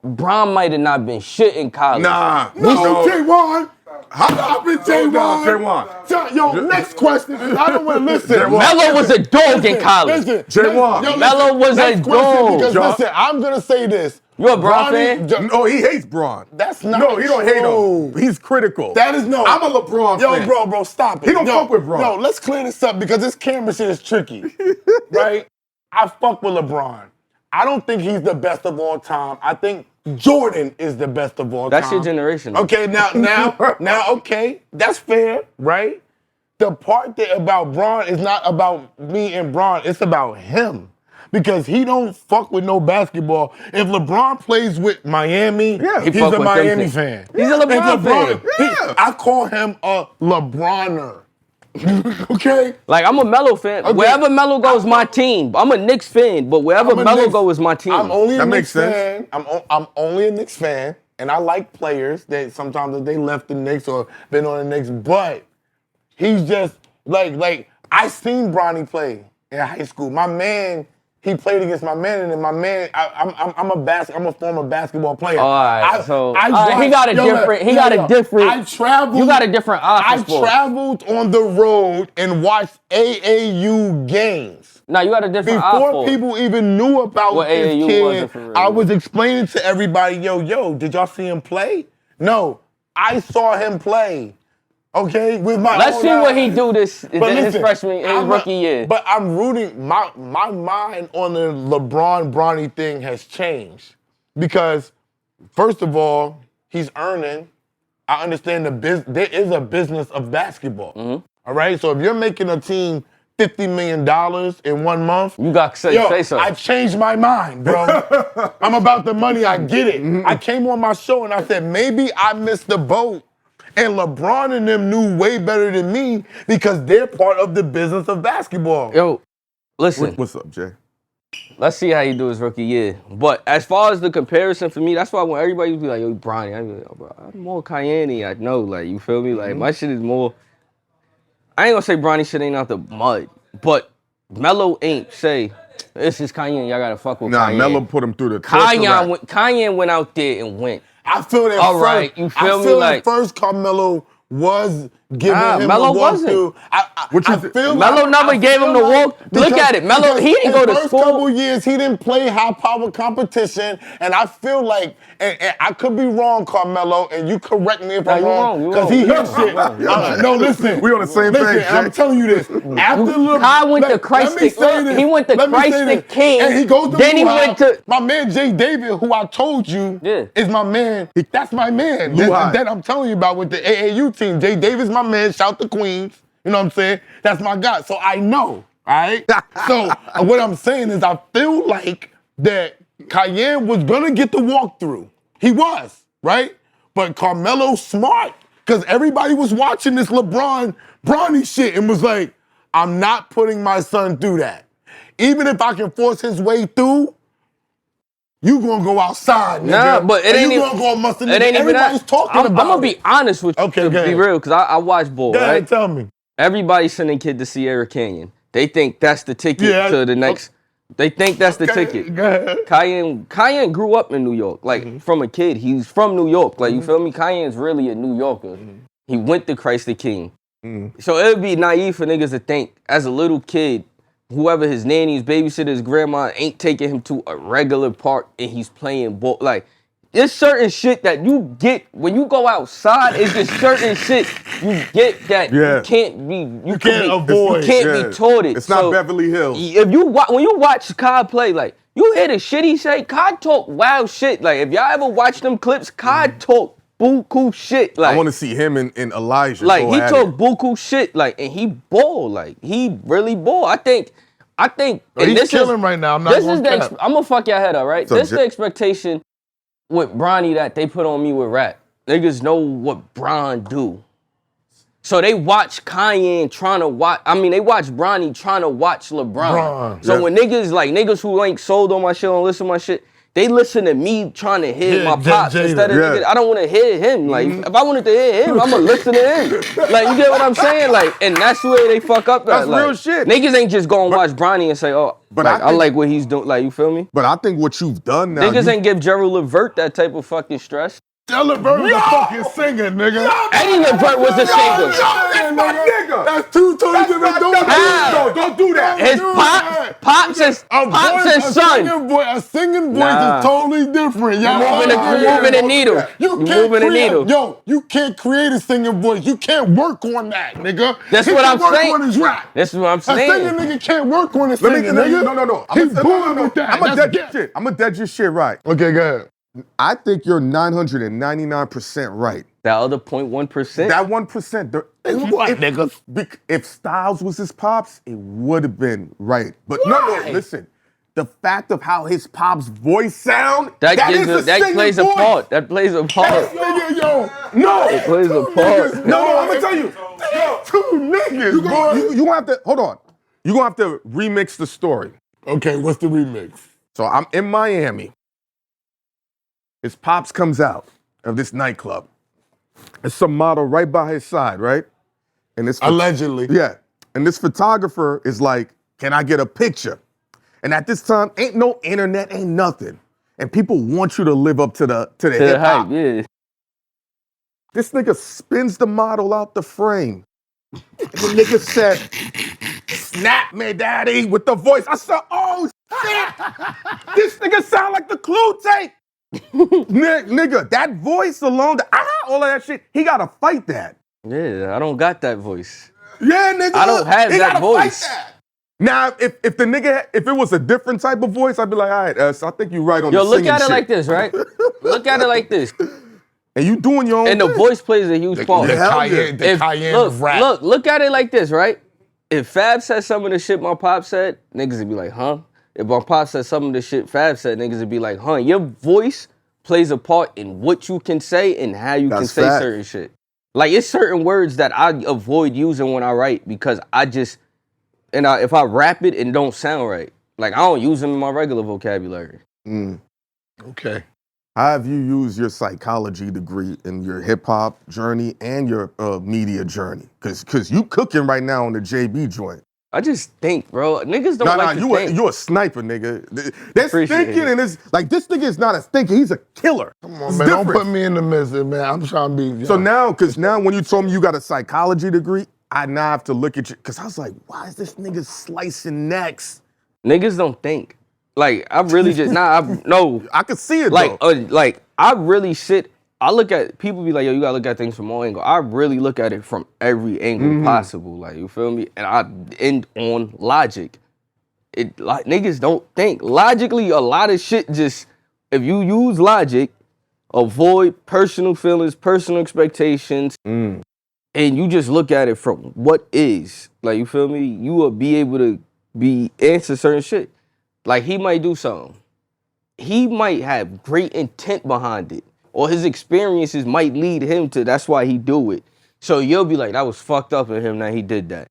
Speaker 4: Bron might have not been shit in college.
Speaker 3: Nah.
Speaker 2: No, Jae'Won. I've been Jae'Won.
Speaker 3: Jae'Won.
Speaker 2: Yo, next question. I don't want to listen.
Speaker 4: Melo was a dog in college.
Speaker 2: Listen,
Speaker 3: Jae'Won.
Speaker 2: yo,
Speaker 4: Melo was a
Speaker 2: next question,
Speaker 4: dog.
Speaker 2: Because
Speaker 3: John.
Speaker 2: listen, I'm gonna say this.
Speaker 4: You a Bron fan?
Speaker 3: No, he hates Bron.
Speaker 2: That's not
Speaker 3: No, he don't hate
Speaker 2: true.
Speaker 3: him. He's critical.
Speaker 2: That is no.
Speaker 3: I'm a LeBron fan.
Speaker 2: Yo, bro, stop it.
Speaker 3: He don't
Speaker 2: yo,
Speaker 3: fuck with Bron.
Speaker 2: Yo, let's clear this up because this camera shit is tricky, right? I fuck with LeBron. I don't think he's the best of all time. I think Jordan is the best of all time.
Speaker 4: That's your generation.
Speaker 2: Okay, now, okay, that's fair, right? The part that about Bron is not about me and Bron, it's about him. Because he don't fuck with no basketball. If LeBron plays with Miami,
Speaker 4: He
Speaker 2: he's
Speaker 4: fuck
Speaker 2: a
Speaker 4: with
Speaker 2: Miami
Speaker 4: them
Speaker 2: fan.
Speaker 4: He's a LeBron fan.
Speaker 2: I call him a LeBroner. Okay?
Speaker 4: Like, I'm a Melo fan.
Speaker 2: Okay.
Speaker 4: Wherever Melo goes, my team. I'm a Knicks fan, but wherever
Speaker 2: I'm a
Speaker 4: Melo
Speaker 2: Knicks-
Speaker 4: goes, my team.
Speaker 2: I'm only a
Speaker 3: That
Speaker 2: Knicks
Speaker 3: makes
Speaker 2: fan. I'm only a Knicks fan, and I like players that sometimes they left the Knicks or been on the Knicks, but he's just like I seen Bronny play in high school. My man, he played against my man, and then my man, I'm a former basketball player.
Speaker 4: All right, he got a
Speaker 2: I
Speaker 4: different.
Speaker 2: traveled.
Speaker 4: You got a different eye
Speaker 2: I
Speaker 4: for sports.
Speaker 2: traveled on the road and watched AAU games.
Speaker 4: Nah, you got a different eye for
Speaker 2: Before
Speaker 4: it.
Speaker 2: people even knew about
Speaker 4: Well,
Speaker 2: this
Speaker 4: AAU
Speaker 2: kid,
Speaker 4: wasn't for real.
Speaker 2: I was explaining to everybody, yo, did y'all see him play? No, I saw him play. Okay, with my
Speaker 4: Let's
Speaker 2: own
Speaker 4: see what
Speaker 2: eyes.
Speaker 4: he do his rookie year.
Speaker 2: But I'm rooting. My mind on the LeBron Bronny thing has changed because, first of all, he's earning. I understand there is a business of basketball.
Speaker 4: Mm-hmm.
Speaker 2: All right, so if you're making a team $50 million in 1 month.
Speaker 4: You got to say so.
Speaker 2: I changed my mind, bro. I'm about the money, I get it. I came on my show and I said, maybe I missed the boat. And LeBron and them knew way better than me because they're part of the business of basketball.
Speaker 4: Yo, listen.
Speaker 3: What's up, Jay?
Speaker 4: Let's see how you do his rookie year. But as far as the comparison for me, that's why when everybody be like, yo, Bronny, I be like, oh, bro, I'm more Kiyan. I know, like, you feel me? Like, my shit is more, I ain't gonna say Bronny shit ain't out the mud, but Melo ain't say, this is Kiyan, y'all gotta fuck with Kiyan.
Speaker 3: Nah, Melo put him through the
Speaker 4: Kiyan went out there and went.
Speaker 2: I feel that
Speaker 4: all
Speaker 2: first,
Speaker 4: right, you feel me?
Speaker 2: Feel
Speaker 4: like,
Speaker 2: that first Carmelo was giving him
Speaker 4: Melo
Speaker 2: the walk
Speaker 4: wasn't.
Speaker 2: through. I feel
Speaker 4: Melo never gave him the walk. Look at it. Melo, he didn't go to school.
Speaker 2: The first couple years, he didn't play high-power competition, and I feel like, and I could be wrong, Carmelo, and you correct me if I'm wrong, because he hears shit. No, listen.
Speaker 3: We on the same page,
Speaker 2: I'm telling you this. After
Speaker 4: Kai went to Christ the, he went to Christ the King,
Speaker 2: and he goes to
Speaker 4: then he went to...
Speaker 2: My man, Jay David, who I told you is my man. That's my man. That I'm telling you about with the AAU team. Jay David's my man. Shout to Queens. You know what I'm saying? That's my guy. So I know, all right? So what I'm saying is I feel like that Kiyan was going to get the walkthrough. He was, right? But Carmelo's smart because everybody was watching this Bronny shit and was like, I'm not putting my son through that. Even if I can force his way through, you gonna go outside, nigga.
Speaker 4: Nah, but it ain't even.
Speaker 2: Gonna go amongst the
Speaker 4: it ain't even that.
Speaker 2: Talking
Speaker 4: I'm
Speaker 2: about
Speaker 4: gonna be honest with you.
Speaker 2: Okay,
Speaker 4: to be real, because I watch ball, right?
Speaker 2: Tell me.
Speaker 4: Everybody's sending kid to Sierra Canyon. They think that's the ticket to the next. They think that's the ticket.
Speaker 2: Go ahead.
Speaker 4: Kiyan grew up in New York, like from a kid. He's from New York, like you feel me. Kiyan's really a New Yorker. He went to Christ the King. So it would be naive for niggas to think as a little kid, whoever his nanny's babysitter, his grandma ain't taking him to a regular park and he's playing ball. Like, there's certain shit that you get when you go outside. It's just certain shit you get that you can't be. You can't avoid. You can't be taught it.
Speaker 3: It's not Beverly Hills.
Speaker 4: If you when you watch Kai play, like you hear the shit he say. Kai talk wild shit. Like if y'all ever watch them clips, Kai talk buku shit. Like
Speaker 3: I want to see him and Elijah.
Speaker 4: Like he talk buku shit. Like and he ball. Like he really ball. I think.
Speaker 2: He's killing right now. I'm
Speaker 4: gonna fuck your head up, right? This is the expectation with Bronny that they put on me with rap. Niggas know what Bron do. So they watch Kiyan trying to watch, they watch Bronny trying to watch LeBron. So when niggas who ain't sold on my shit, don't listen to my shit, they listen to me trying to hear my pops instead of niggas. I don't want to hear him. Like, if I wanted to hear him, I'm going to listen to him. Like, you get what I'm saying? Like, and that's where they fuck up.
Speaker 3: That's
Speaker 4: like,
Speaker 3: real shit.
Speaker 4: Niggas ain't just going to watch Bronny and say, oh, but like, I like what he's doing. Like, you feel me?
Speaker 3: But I think what you've done now.
Speaker 4: Niggas ain't give Gerald Levert that type of fucking stress.
Speaker 2: Gerald Levert was a fucking singer, nigga.
Speaker 4: Eddie Levert was a singer.
Speaker 3: That's my nigga.
Speaker 2: That's two totally different dudes.
Speaker 3: No, don't do that.
Speaker 4: His pops and son.
Speaker 2: A singing voice is totally different.
Speaker 4: You're moving the needle.
Speaker 2: You can't create a singing voice. You can't work on that, nigga.
Speaker 4: That's what I'm saying.
Speaker 2: Work on his rap.
Speaker 4: That's what I'm saying.
Speaker 2: A singing nigga can't work on his singing, nigga.
Speaker 3: No.
Speaker 2: He's born with that.
Speaker 3: I'm gonna dead your shit right.
Speaker 2: Okay, go ahead.
Speaker 3: I think you're 999% right.
Speaker 4: That other 0.1%?
Speaker 3: That 1%.
Speaker 2: What, nigga?
Speaker 3: If Styles was his pops, it would have been right. But no, listen. The fact of how his pop's voice sound, that
Speaker 4: plays a part. That plays a part.
Speaker 3: No.
Speaker 4: It plays a part.
Speaker 3: No, I'm gonna tell you.
Speaker 2: Two niggas,
Speaker 3: You gonna have to, hold on. You're gonna have to remix the story.
Speaker 2: Okay, what's the remix?
Speaker 3: So I'm in Miami. His pops comes out of this nightclub. There's some model right by his side, right? And this
Speaker 2: allegedly.
Speaker 3: Yeah. And this photographer is like, can I get a picture? And at this time, ain't no internet, ain't nothing. And people want you to live up to the hip hop.
Speaker 4: Yeah.
Speaker 3: This nigga spins the model out the frame. And the nigga said, snap me, daddy, with the voice. I said, oh, shit. This nigga sound like the Clue tape. Nigga, that voice alone, all of that shit, he gotta fight that.
Speaker 4: Yeah, I don't got that voice.
Speaker 3: Yeah, nigga.
Speaker 4: I don't have that voice.
Speaker 3: Now, if the nigga, if it was a different type of voice, I'd be like, all right, I think you're right on the singing shit.
Speaker 4: Yo, look at it like this, right? Look at it like this.
Speaker 3: And you doing your own
Speaker 4: And the voice plays a huge part.
Speaker 2: The Kiyan rap.
Speaker 4: Look at it like this, right? if Fab said some of the shit my pop said, niggas would be like, huh? If my pop said some of the shit Fab said, niggas would be like, huh? Your voice plays a part in what you can say and how you can say certain shit. Like, it's certain words that I avoid using when I write because if I rap it, it don't sound right. Like, I don't use them in my regular vocabulary.
Speaker 2: Okay.
Speaker 3: How have you used your psychology degree in your hip-hop journey and your media journey? Because you cooking right now on the JB joint.
Speaker 4: I just think, bro. Niggas don't like to think.
Speaker 3: You a sniper, nigga. That's thinking, and it's like, this nigga is not a thinker. He's a killer.
Speaker 2: Come on, man. Don't put me in the midst, man. I'm trying to be...
Speaker 3: So now, because now when you told me you got a psychology degree, I now have to look at you, because I was like, why is this nigga slicing necks?
Speaker 4: Niggas don't think. Like, I really just, no.
Speaker 3: I could see it,
Speaker 4: like,
Speaker 3: though.
Speaker 4: Like, I really I look at, people be like, yo, you gotta look at things from all angles. I really look at it from every angle possible, like, you feel me? And I end on logic. Like, niggas don't think. Logically, a lot of shit just, if you use logic, avoid personal feelings, personal expectations, and you just look at it from what is, like, you feel me? You will be able to answer certain shit. Like, he might do something. He might have great intent behind it. Or his experiences might lead him to, that's why he do it. So you'll be like, that was fucked up in him that he did that.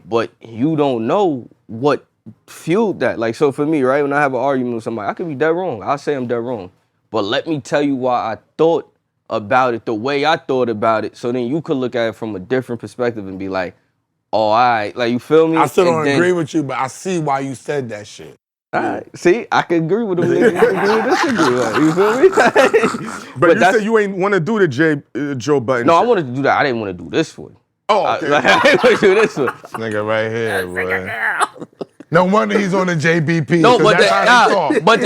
Speaker 4: But you don't know what fueled that. Like, so for me, right, when I have an argument with somebody, I could be dead wrong. I'll say I'm dead wrong. But let me tell you why I thought about it the way I thought about it, so then you could look at it from a different perspective and be like, oh, all right, like, you feel me?
Speaker 2: I still don't agree with you, but I see why you said that shit.
Speaker 4: All right. See, I can agree with them niggas. I can agree with disagree. Like, you feel me?
Speaker 3: but you said you ain't want to do the Joe Budden
Speaker 4: No,
Speaker 3: shit.
Speaker 4: I wanted to do that. I didn't want to do this for you.
Speaker 3: Oh, okay.
Speaker 4: I didn't want to do this for you.
Speaker 2: Nigga right here, boy. No wonder he's on the JBP.
Speaker 4: No, but
Speaker 2: but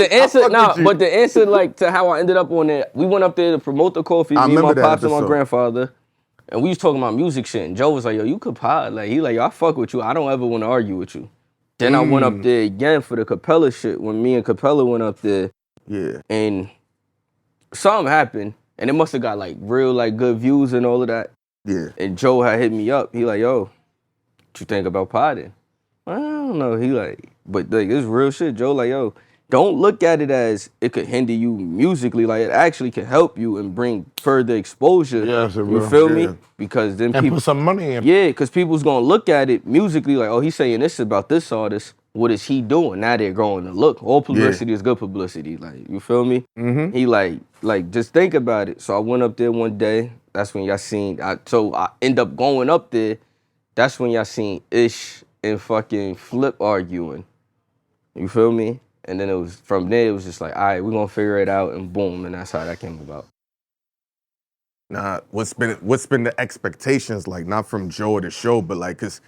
Speaker 4: the answer, like, to how I ended up on it, we went up there to promote the coffee, me, my pops, and my grandfather, and we was talking about music shit, and Joe was like, yo, you could pod. Like, he like, yo, I fuck with you. I don't ever want to argue with you. Then I went up there again for the Capella shit when me and Capella went up there.
Speaker 3: Yeah.
Speaker 4: And something happened, and it must have got, like, real, like, good views and all of that.
Speaker 3: Yeah.
Speaker 4: And Joe had hit me up. He like, yo, what you think about podding? I don't know. He like, but like, it's real shit. Joe like, yo, don't look at it as it could hinder you musically. Like, it actually can help you and bring further exposure.
Speaker 2: Yeah, it's a real,
Speaker 4: you feel me? Because then
Speaker 2: and
Speaker 4: people
Speaker 2: put some money in.
Speaker 4: Yeah, because people's gonna look at it musically like, oh, he's saying this about this artist. What is he doing? Now they're going to look. All publicity is good publicity. Like, you feel me? He like, just think about it. So I went up there one day. That's when y'all seen. So I end up going up there. That's when y'all seen Ish and fucking Flip arguing. You feel me? And then it was from there. It was just like, all right, we're gonna figure it out, and boom, and that's how that came about.
Speaker 3: Nah, what's been the expectations like? Not from Joe or the show, but like, cause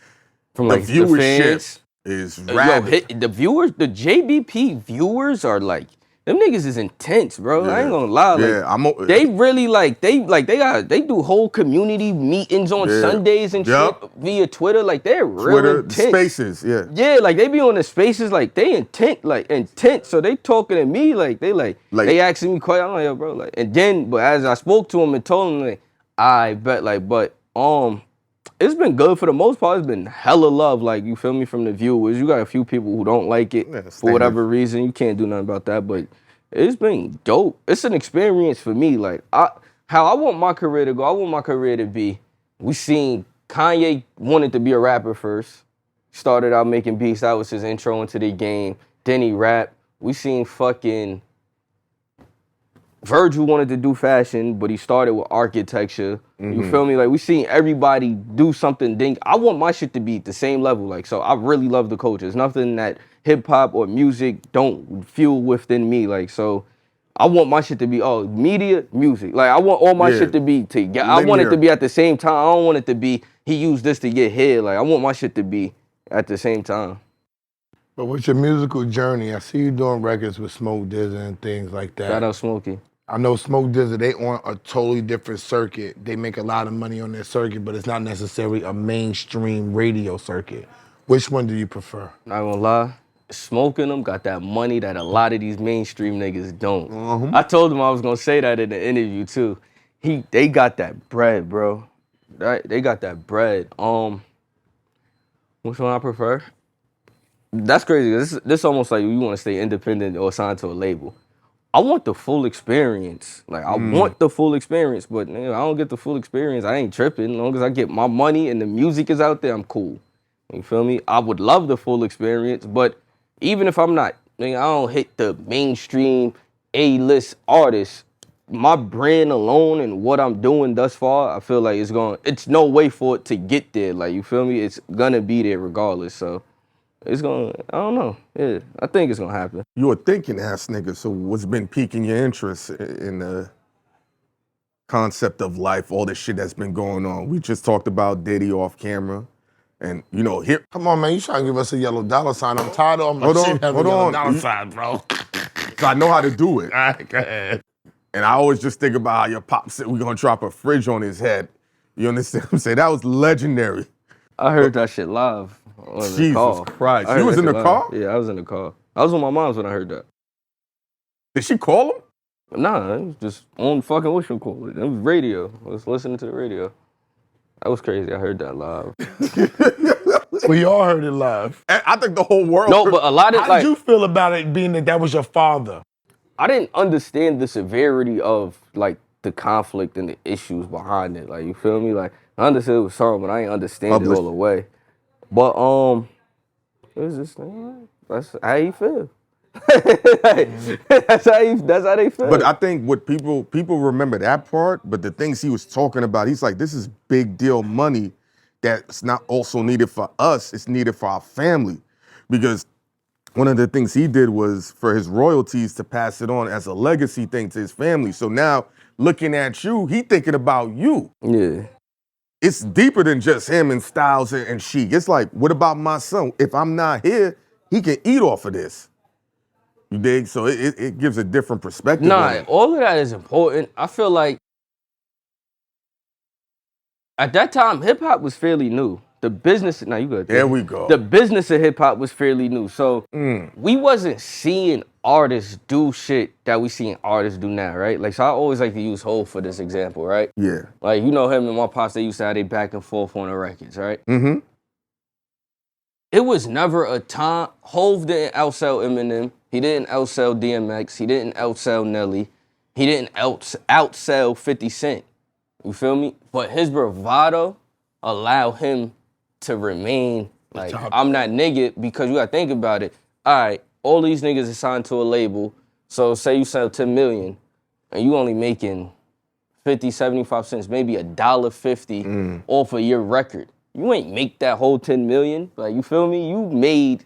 Speaker 4: From
Speaker 3: the
Speaker 4: like
Speaker 3: viewership is rabid.
Speaker 4: The viewers, the JBP viewers are like, them niggas is intense, bro. I ain't gonna lie. Like, they really like they do whole community meetings on Sundays and shit via Twitter. Like, they're real intense.
Speaker 3: Spaces, yeah.
Speaker 4: Yeah, like, they be on the spaces, like, they intense. So they talking to me, like, they asking me questions. I'm like, yo, bro, like, and then, but as I spoke to him and told him, like, I bet, like, but it's been good for the most part. It's been hella love, like, you feel me, from the viewers. You got a few people who don't like it for whatever reason. You can't do nothing about that, but it's been dope. It's an experience for me. Like, how I want my career to go, I want my career to be, we seen Kanye wanted to be a rapper first. Started out making beats. That was his intro into the game. Then he rapped. We seen fucking Virgil wanted to do fashion, but he started with architecture. You feel me? Like, we seen everybody do something. I want my shit to be at the same level. Like, so I really love the culture. There's nothing that hip hop or music don't fuel within me. Like, so I want my shit to be media, music. Like, I want all my shit to be together. I want it to be at the same time. I don't want it to be he used this to get here. Like, I want my shit to be at the same time.
Speaker 2: But with your musical journey, I see you doing records with Smoke Dizza and things like that.
Speaker 4: Shout out Smokey.
Speaker 2: I know Smoke Dizza, they on a totally different circuit. They make a lot of money on their circuit, but it's not necessarily a mainstream radio circuit. Which one do you prefer?
Speaker 4: Not gonna lie, Smoking them got that money that a lot of these mainstream niggas don't. I told them I was gonna say that in the interview too. They got that bread, bro. Right? They got that bread. Which one I prefer? That's crazy. This almost like you want to stay independent or signed to a label. I want the full experience. Like, I want the full experience, but I don't get the full experience. I ain't tripping. As long as I get my money and the music is out there, I'm cool. You feel me? I would love the full experience, but even if I'm not, I don't hit the mainstream A-list artist, my brand alone and what I'm doing thus far, I feel like it's no way for it to get there. Like, you feel me? It's gonna be there regardless, so. I don't know. Yeah, I think it's gonna happen.
Speaker 3: You a thinking ass nigga, so what's been piquing your interest in the concept of life, all the shit that's been going on? We just talked about Diddy off camera, and here.
Speaker 2: Come on, man, you trying to give us a yellow dollar sign. I'm tired of all my shit having a yellow dollar sign, bro.
Speaker 3: So I know how to do it.
Speaker 2: All right, go ahead.
Speaker 3: And I always just think about how your pop said we're gonna drop a fridge on his head. You understand what I'm saying? That was legendary.
Speaker 4: I heard that shit live.
Speaker 3: Jesus Christ. You was in the car?
Speaker 4: Yeah, I was in the car. I was with my mom's when I heard that.
Speaker 3: Did she call him?
Speaker 4: Nah, it was just on fucking what you call it. It was radio. I was listening to the radio. That was crazy. I heard that live.
Speaker 2: We all heard it live.
Speaker 3: I think the whole world.
Speaker 4: No, but a lot of
Speaker 2: How did you feel about it being that was your father?
Speaker 4: I didn't understand the severity of like the conflict and the issues behind it. Like, you feel me? Like, I understood it was sorrow, but I ain't understand it all the way. But it was just that's how you feel. that's how they feel.
Speaker 3: But I think what people remember that part, but the things he was talking about, he's like, this is big deal money that's not also needed for us, it's needed for our family. Because one of the things he did was for his royalties to pass it on as a legacy thing to his family. So now looking at you, he thinking about you.
Speaker 4: Yeah.
Speaker 3: It's deeper than just him and Styles and Sheik. It's like, what about my son? If I'm not here, he can eat off of this. You dig? So it gives a different perspective.
Speaker 4: Nah, all of that is important. I feel like at that time, hip hop was fairly new. The business, now you good.
Speaker 3: There we go.
Speaker 4: The business of hip hop was fairly new. So we wasn't seeing artists do shit that we seeing artists do now, right? Like, so I always like to use Hov for this example, right?
Speaker 3: Yeah.
Speaker 4: Like, him and my pops, they used to have they back and forth on the records, right?
Speaker 3: Mm-hmm.
Speaker 4: It was never a time, Hov didn't outsell Eminem, he didn't outsell DMX, he didn't outsell Nelly, he didn't outsell 50 Cent, you feel me? But his bravado allowed him to remain like, I'm not nigga, because you gotta think about it. All right, all these niggas are signed to a label, so say you sell 10 million, and you only making 50, 75 cents, maybe $1.50 off of your record. You ain't make that whole 10 million, like, you feel me? You made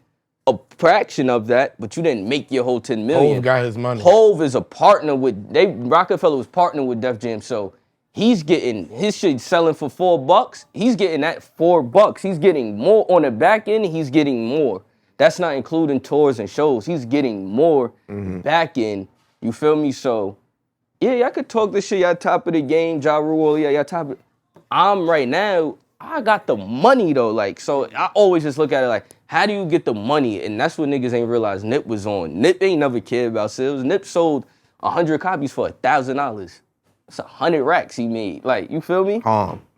Speaker 4: a fraction of that, but you didn't make your whole 10 million.
Speaker 2: Hov got his money.
Speaker 4: Hov is a partner with, Rockefeller was partnering with Def Jam, so he's getting, his shit selling for $4, he's getting that $4. He's getting more on the back end, he's getting more. That's not including tours and shows. He's getting more back end, you feel me? So, yeah, y'all could talk this shit, y'all top of the game, Ja Rule, yeah, y'all top of, I'm right now, I got the money though, like, so I always just look at it like, how do you get the money? And that's what niggas ain't realized Nip was on. Nip ain't never cared about sales. Nip sold 100 copies for $1,000. That's 100 racks he made. Like, you feel me?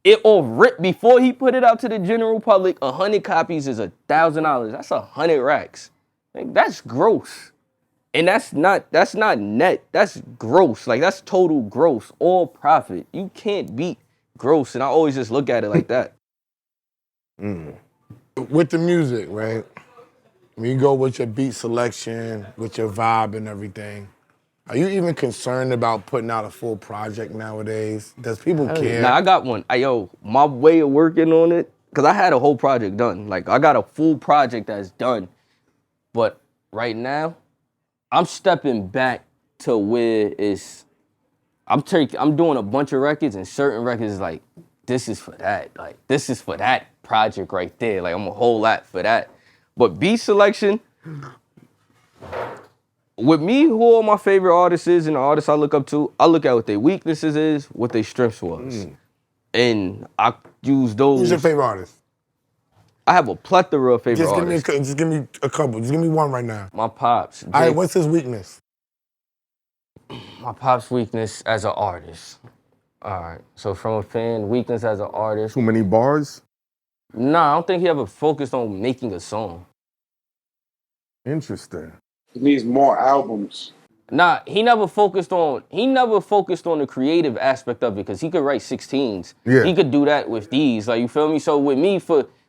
Speaker 4: It all ripped before he put it out to the general public. 100 copies is $1,000. That's 100 racks. Like, that's gross. And that's not net. That's gross. Like, that's total gross. All profit. You can't beat gross, and I always just look at it like that.
Speaker 2: With the music, right? When you go with your beat selection, with your vibe and everything, are you even concerned about putting out a full project nowadays? Does people care?
Speaker 4: Nah, I got one. My way of working on it, because I had a whole project done. Like, I got a full project that's done. But right now, I'm stepping back to where it's, I'm doing a bunch of records, and certain records is like, this is for that. Like, this is for that project right there. Like, I'm a whole lot for that. But beat selection, with me, who all my favorite artists is and the artists I look up to, I look at what their weaknesses is, what their strengths was. And I use those.
Speaker 2: Who's your favorite artist?
Speaker 4: I have a plethora of favorite artists.
Speaker 2: Just give me a couple. Just give me one right now.
Speaker 4: My pops.
Speaker 2: All right, what's his weakness?
Speaker 4: My pop's weakness as an artist. All right, so from a fan, weakness as an artist.
Speaker 3: Too many bars?
Speaker 4: Nah, I don't think he ever focused on making a song.
Speaker 3: Interesting.
Speaker 1: He needs more albums.
Speaker 4: Nah, he never focused on the creative aspect of it because he could write 16s.
Speaker 3: Yeah.
Speaker 4: He could do that with these. Like, you feel me? So with me,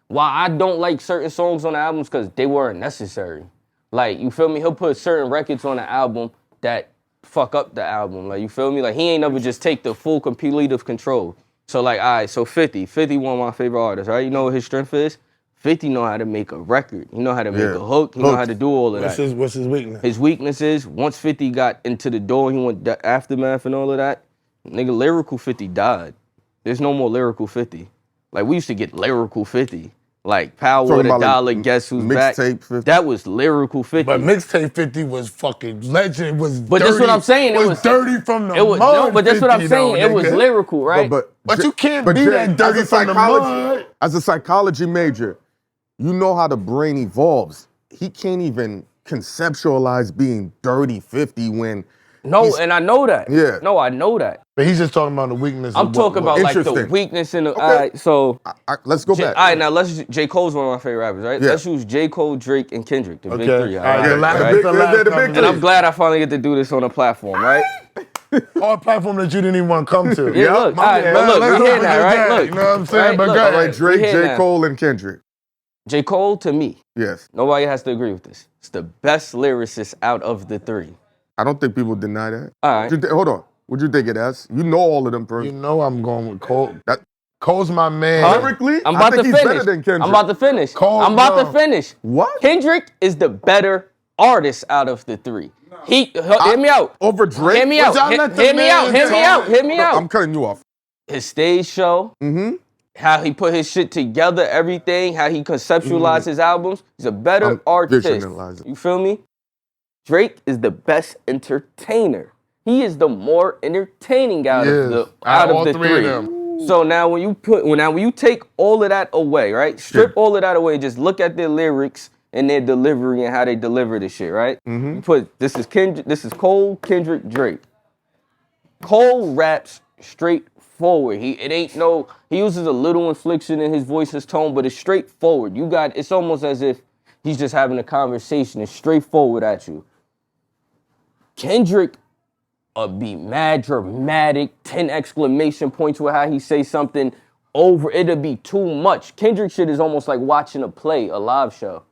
Speaker 4: why I don't like certain songs on the albums because they weren't necessary. Like, you feel me? He'll put certain records on the album that fuck up the album. Like, you feel me? Like, he ain't never just take the full complete of control. So like, all right, so 50 one of my favorite artists, right? You know what his strength is? 50 know how to make a record. He know how to make a hook. He know how to do all of that.
Speaker 2: What's his weakness?
Speaker 4: His weakness is, once 50 got into the door, he went the aftermath and all of that, nigga, lyrical 50 died. There's no more lyrical 50. Like, we used to get lyrical 50. Like, Power with a Dollar, Guess Who's Back.
Speaker 3: Mixtape 50.
Speaker 4: That was lyrical 50.
Speaker 2: But mixtape 50 was fucking legend. It was
Speaker 4: But
Speaker 2: dirty.
Speaker 4: that's what I'm saying.
Speaker 2: It was dirty from the mud.
Speaker 4: No, but that's what I'm
Speaker 2: 50
Speaker 4: saying.
Speaker 2: though,
Speaker 4: It was
Speaker 2: nigga.
Speaker 4: lyrical, right?
Speaker 2: But you can't
Speaker 3: but
Speaker 2: be
Speaker 3: Jay,
Speaker 2: that dirty from the mud.
Speaker 3: As a psychology major, you know how the brain evolves. He can't even conceptualize being dirty 50 when...
Speaker 4: No, and I know that.
Speaker 3: Yeah.
Speaker 4: No, I know that.
Speaker 2: But he's just talking about the weakness.
Speaker 4: I'm talking about like the
Speaker 3: Interesting.
Speaker 4: weakness in the.
Speaker 3: Okay.
Speaker 4: All right, so.
Speaker 3: Let's go back.
Speaker 4: All right, now J. Cole's one of my favorite rappers, right?
Speaker 3: Yeah.
Speaker 4: Let's use J. Cole, Drake, and Kendrick, the big three.
Speaker 2: All right,
Speaker 3: Yeah,
Speaker 2: the last,
Speaker 3: right?
Speaker 2: the last
Speaker 3: The big
Speaker 2: number.
Speaker 4: And I'm glad I finally get to do this on a platform, right?
Speaker 2: On a platform that you didn't even want to come to.
Speaker 4: Yeah, look, all right, but look,
Speaker 2: let's
Speaker 4: we hear
Speaker 2: open
Speaker 4: that,
Speaker 2: this
Speaker 4: right?
Speaker 2: down,
Speaker 4: Look,
Speaker 2: you know what I'm saying?
Speaker 4: right?
Speaker 2: But
Speaker 4: Look,
Speaker 2: go
Speaker 3: All
Speaker 2: ahead.
Speaker 3: right, Drake,
Speaker 4: We hear
Speaker 3: J.
Speaker 4: now.
Speaker 3: Cole, and Kendrick.
Speaker 4: J. Cole, to me,
Speaker 3: Yes.
Speaker 4: nobody has to agree with this. It's the best lyricist out of the three.
Speaker 3: I don't think people deny that.
Speaker 4: All right.
Speaker 3: Hold on. Would you think it as? You know all of them,
Speaker 2: You know I'm going with Cole. Cole's my man.
Speaker 4: Huh?
Speaker 3: Lyrically,
Speaker 4: I'm
Speaker 3: I
Speaker 4: about
Speaker 3: think
Speaker 4: to
Speaker 3: he's
Speaker 4: finish.
Speaker 3: better than Kendrick.
Speaker 4: I'm about to finish.
Speaker 2: Cole,
Speaker 4: I'm about
Speaker 2: no.
Speaker 4: to finish.
Speaker 3: What?
Speaker 4: Kendrick is the better artist out of the three. Hear me out.
Speaker 3: Over Drake?
Speaker 4: Hear me out.
Speaker 2: y'all let the
Speaker 4: Hear me out.
Speaker 2: man
Speaker 4: Hear me
Speaker 2: talk.
Speaker 4: out. Hear me
Speaker 3: No,
Speaker 4: out.
Speaker 3: I'm cutting you off.
Speaker 4: His stage show, how he put his shit together, everything, how he conceptualized his albums. He's a better
Speaker 3: I'm
Speaker 4: artist.
Speaker 3: visualizing.
Speaker 4: You feel me? Drake is the best entertainer. He is the more entertaining out of the
Speaker 2: all three
Speaker 4: three.
Speaker 2: of them.
Speaker 4: So now when you take all of that away, right? Strip all of that away and just look at their lyrics and their delivery and how they deliver the shit, right? You put this is Cole, Kendrick, Drake. Cole raps straightforward. He uses a little inflection in his voice, his tone, but it's straightforward. It's almost as if he's just having a conversation. It's straightforward at you. Kendrick be mad dramatic, 10 exclamation points with how he say something over. It'll be too much. Kendrick shit is almost like watching a play, a live show.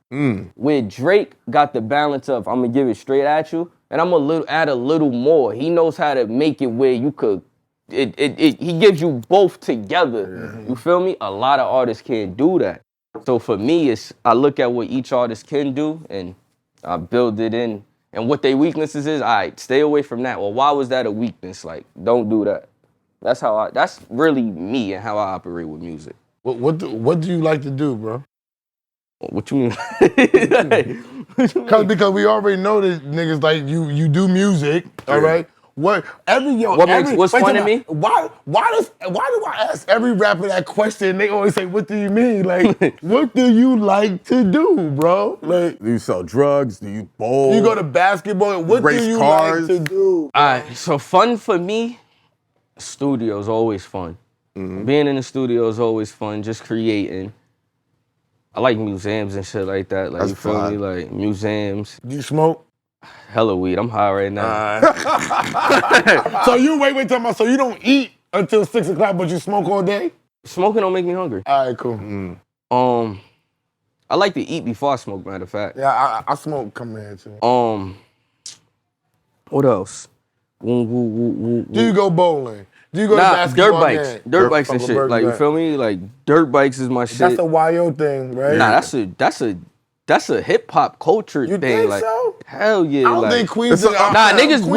Speaker 4: Where Drake got the balance of, I'm gonna give it straight at you, and I'm gonna add a little more. He knows how to make it where you could, he gives you both together. You feel me? A lot of artists can't do that. So for me, I look at what each artist can do, and I build it in. And what their weaknesses is, all right, stay away from that. Well, why was that a weakness? Like, don't do that. That's really me and how I operate with music.
Speaker 2: What do you like to do, bro?
Speaker 4: What you mean?
Speaker 2: Because we already know that niggas like you do music, all right? What's
Speaker 4: fun to me?
Speaker 2: Why do I ask every rapper that question? They always say, "What do you mean? Like, what do you like to do, bro? Like,
Speaker 3: Do you sell drugs? Do you bowl?
Speaker 2: you go to basketball. What
Speaker 3: Race
Speaker 2: do you
Speaker 3: cars?
Speaker 2: like to do?"
Speaker 4: All right, so fun for me, studio is always fun. Being in the studio is always fun, just creating. I like museums and shit like that. Like,
Speaker 3: That's
Speaker 4: you feel
Speaker 3: fine.
Speaker 4: me? Like, museums.
Speaker 2: Do you smoke?
Speaker 4: Hella weed. I'm high right now.
Speaker 2: So you wait till my so you don't eat until 6 o'clock, but you smoke all day?
Speaker 4: Smoking don't make me hungry.
Speaker 2: All right, cool.
Speaker 4: I like to eat before I smoke, matter of fact.
Speaker 2: Yeah, I smoke coming in too.
Speaker 4: What else?
Speaker 2: Do you go bowling? Do you go to
Speaker 4: Nah,
Speaker 2: basketball
Speaker 4: dirt bikes.
Speaker 2: game?
Speaker 4: Dirt bikes and
Speaker 2: Fuck
Speaker 4: shit.
Speaker 2: with
Speaker 4: Like, you
Speaker 2: dirt
Speaker 4: feel me? Like, dirt bikes is my shit.
Speaker 2: That's a YO thing, right?
Speaker 4: Nah, that's a hip hop culture
Speaker 2: You
Speaker 4: thing.
Speaker 2: think
Speaker 4: like,
Speaker 2: so?
Speaker 4: hell yeah.
Speaker 2: I don't
Speaker 4: like,
Speaker 2: think Queens.
Speaker 3: It's a-
Speaker 4: Nah, niggas,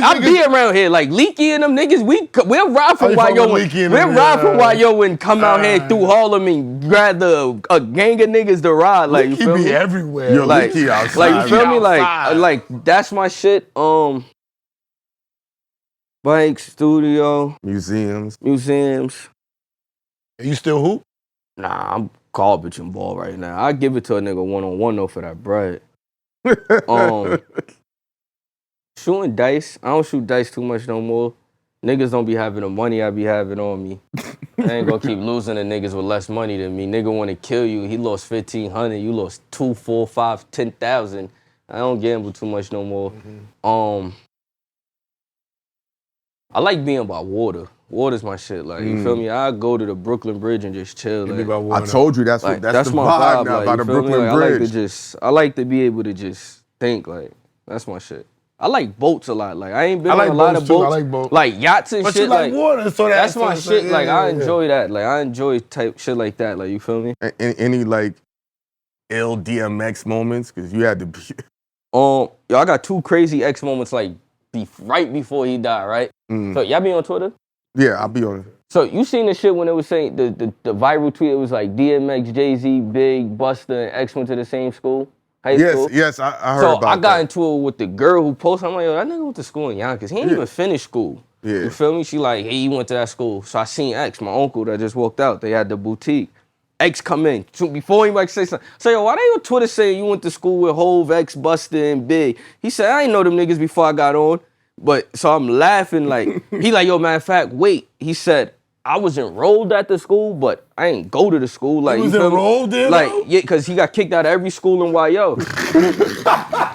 Speaker 4: I be around here, like Leaky and them niggas, we'll ride from
Speaker 2: you fuck
Speaker 4: YO
Speaker 2: with
Speaker 4: and
Speaker 2: Leaky and
Speaker 4: we'll
Speaker 2: them,
Speaker 4: ride from
Speaker 2: yeah.
Speaker 4: YO and come out here through Harlem and grab a gang of niggas to ride, like, you
Speaker 2: He
Speaker 4: feel
Speaker 2: be
Speaker 4: me?
Speaker 2: everywhere.
Speaker 3: You're
Speaker 4: Like,
Speaker 3: leaky outside.
Speaker 4: like, you feel me?
Speaker 2: Outside.
Speaker 4: Like that's my shit. Bikes, studio,
Speaker 3: Museums.
Speaker 4: museums.
Speaker 2: You still hoop?
Speaker 4: Nah, I'm garbage and ball right now. I give it to a nigga one-on-one though for that bread. Shooting dice. I don't shoot dice too much no more. Niggas don't be having the money I be having on me. I ain't gonna keep losing to niggas with less money than me. Nigga wanna kill you. He lost 1,500. You lost 2, 4, 5, 10,000. I don't gamble too much no more. I like being by water. Water's my shit. Like, you feel me? I go to the Brooklyn Bridge and just chill. Like,
Speaker 3: I told you that's
Speaker 4: like,
Speaker 3: what that's the
Speaker 4: my
Speaker 3: vibe
Speaker 4: vibe
Speaker 3: now
Speaker 4: like,
Speaker 3: by
Speaker 4: you
Speaker 3: the
Speaker 4: feel me?
Speaker 3: Brooklyn
Speaker 4: Like,
Speaker 3: Bridge.
Speaker 4: I like to be able to just think. Like, that's my shit. I like boats a lot. Like, I ain't been on
Speaker 2: like
Speaker 4: a lot
Speaker 2: boats
Speaker 4: of
Speaker 2: too.
Speaker 4: boats.
Speaker 2: I like boats.
Speaker 4: Like yachts and
Speaker 2: But
Speaker 4: shit.
Speaker 2: you like water, so
Speaker 4: that's my
Speaker 2: so
Speaker 4: shit.
Speaker 2: yeah,
Speaker 4: Like, I
Speaker 2: yeah.
Speaker 4: enjoy that. Like, I enjoy type shit like that. Like, you feel me?
Speaker 3: Any like ill DMX moments? Because you had to be.
Speaker 4: Yo, I got 2 crazy X moments. Like, right before he died. Right. So y'all be on Twitter?
Speaker 3: Yeah, I'll be on it.
Speaker 4: So you seen the shit when it was saying the viral tweet? It was like DMX, Jay-Z, Big, Busta, and X went to the same school, high school.
Speaker 3: Yes, I heard
Speaker 4: So
Speaker 3: about
Speaker 4: I got
Speaker 3: that.
Speaker 4: into it with the girl who posted. I'm like, yo, that nigga went to school in Yonkers. He ain't even finished school.
Speaker 3: Yeah.
Speaker 4: You feel me? She like, hey, he went to that school. So I seen X, my uncle that just walked out. They had the boutique. X come in. So before he might say something, say, yo, why they on Twitter saying you went to school with Hove, X, Busta, and Big? He said, I ain't know them niggas before I got on. But so I'm laughing like, he like, yo, matter of fact, wait. He said, I was enrolled at the school, but I ain't go to the school. Like,
Speaker 2: He was
Speaker 4: you feel
Speaker 2: enrolled
Speaker 4: me?
Speaker 2: there,
Speaker 4: Like,
Speaker 2: though?
Speaker 4: yeah, because he got kicked out of every school in YO.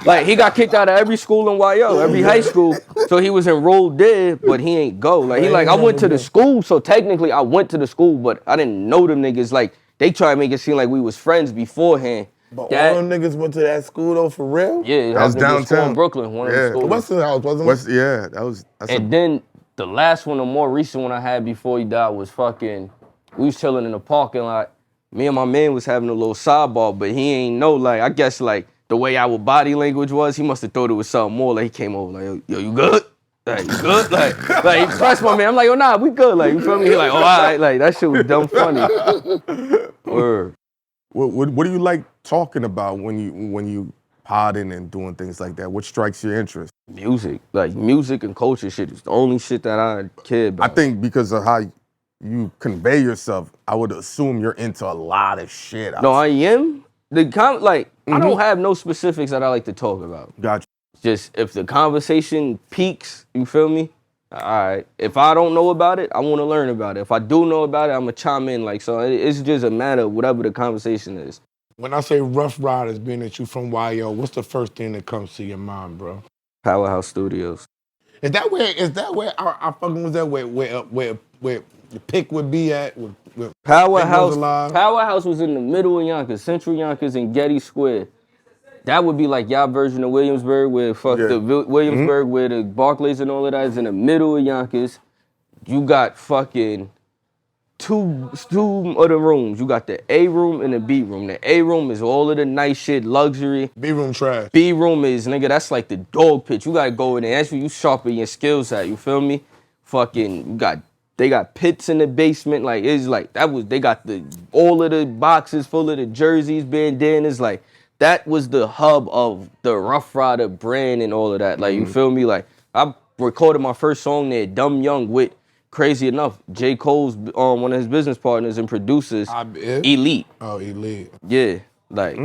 Speaker 4: Like, he got kicked out of every school in YO, every high school. So he was enrolled there, but he ain't go. Like, he like, I went to the school, so technically I went to the school, but I didn't know them niggas. Like, they try to make it seem like we was friends beforehand.
Speaker 2: But all them niggas went to that school though, for real?
Speaker 4: Yeah,
Speaker 3: That was
Speaker 4: happened to be a school
Speaker 3: downtown.
Speaker 4: in Brooklyn, one of the
Speaker 3: Yeah.
Speaker 4: schools.
Speaker 2: What's the house, wasn't it?
Speaker 3: That's
Speaker 4: And then the last one, the more recent one I had before he died was fucking, we was chilling in the parking lot. Me and my man was having a little sidebar, but he ain't know, like, I guess, like, the way our body language was, he must have thought it was something more. Like, he came over, like, yo, you good? Like, you good? Like he pressed my man. I'm like, yo, nah, we good. Like, you feel me? He like, oh, all right. Like, that shit was dumb funny. Word.
Speaker 3: What do you like talking about when you podding and doing things like that? What strikes your interest?
Speaker 4: Music. Like, music and culture shit is the only shit that I care about.
Speaker 3: I think because of how you convey yourself, I would assume you're into a lot of shit.
Speaker 4: No, I am. I don't have no specifics that I like to talk about.
Speaker 3: Gotcha.
Speaker 4: Just if the conversation peaks, you feel me? All right. If I don't know about it, I want to learn about it. If I do know about it, I'm going to chime in. Like, so it's just a matter of whatever the conversation is.
Speaker 2: When I say Ruff Ryders, being that you from YO, what's the first thing that comes to your mind, bro?
Speaker 4: Powerhouse Studios.
Speaker 2: Is that where I fucking was at where the pick would be at? Where
Speaker 4: Powerhouse was in the middle of Yonkers, Central Yonkers and Getty Square. That would be like y'all version of Williamsburg, where Williamsburg, where the Barclays and all of that is in the middle of Yonkers. You got fucking two of the rooms. You got the A room and the B room. The A room is all of the nice shit, luxury.
Speaker 2: B room trash.
Speaker 4: B room is, nigga, that's like the dog pit. You gotta go in there. That's where you sharpen your skills at. You feel me? Fucking, they got pits in the basement. Like, it's like, they got all of the boxes full of the jerseys, bandanas. Like, that was the hub of the Ruff Ryder brand and all of that. Like, you feel me? Like, I recorded my first song there, Dumb Young, with, crazy enough, J. Cole's one of his business partners and producers, Elite.
Speaker 2: Oh, Elite.
Speaker 4: Yeah, like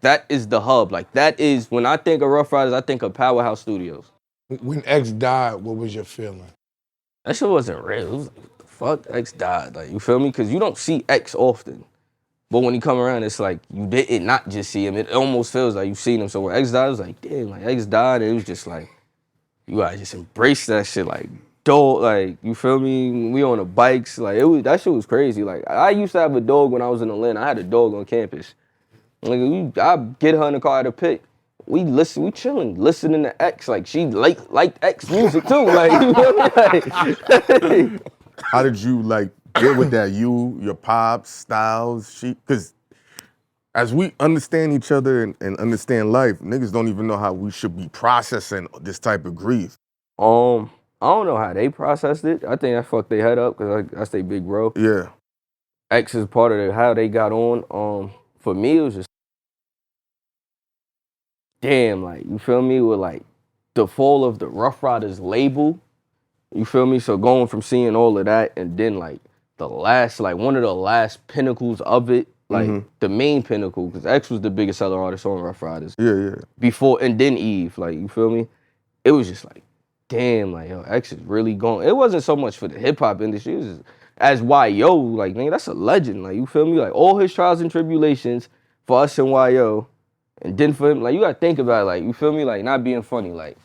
Speaker 4: that is the hub. Like, that is, when I think of Ruff Ryders, I think of Powerhouse Studios.
Speaker 2: When X died, what was your feeling?
Speaker 4: That shit wasn't real. It was like, what the fuck? X died. Like, you feel me? Because you don't see X often. But when he come around, it's like you didn't not just see him. It almost feels like you've seen him. So when X died, it was like, damn, like X died. And it was just like, you gotta just embrace that shit. Like, dog, like, you feel me? We on the bikes. Like, that shit was crazy. Like, I used to have a dog when I was in Atlanta. I had a dog on campus. Like, I get her in the car at a pit. We chilling, listening to X. Like, she liked X music too. Like, you feel me? Like,
Speaker 3: how did you like deal with that? You, your pops, Styles, because as we understand each other and understand life, niggas don't even know how we should be processing this type of grief.
Speaker 4: I don't know how they processed it. I think I fucked their head up because that's their big bro.
Speaker 3: Yeah.
Speaker 4: X is part of how they got on. For me, it was just, damn, like, you feel me? With like the fall of the Ruff Ryders label, you feel me? So going from seeing all of that and then like one of the last pinnacles of it, like the main pinnacle, because X was the biggest seller artist on Ruff Ryders.
Speaker 3: Yeah.
Speaker 4: Before, and then Eve, like, you feel me? It was just like, damn, like, yo, X is really going. It wasn't so much for the hip hop industry. It was as YO, like, nigga, that's a legend. Like, you feel me? Like, all his trials and tribulations for us and YO, and then for him, like, you gotta think about it, like, you feel me? Like, not being funny. Like,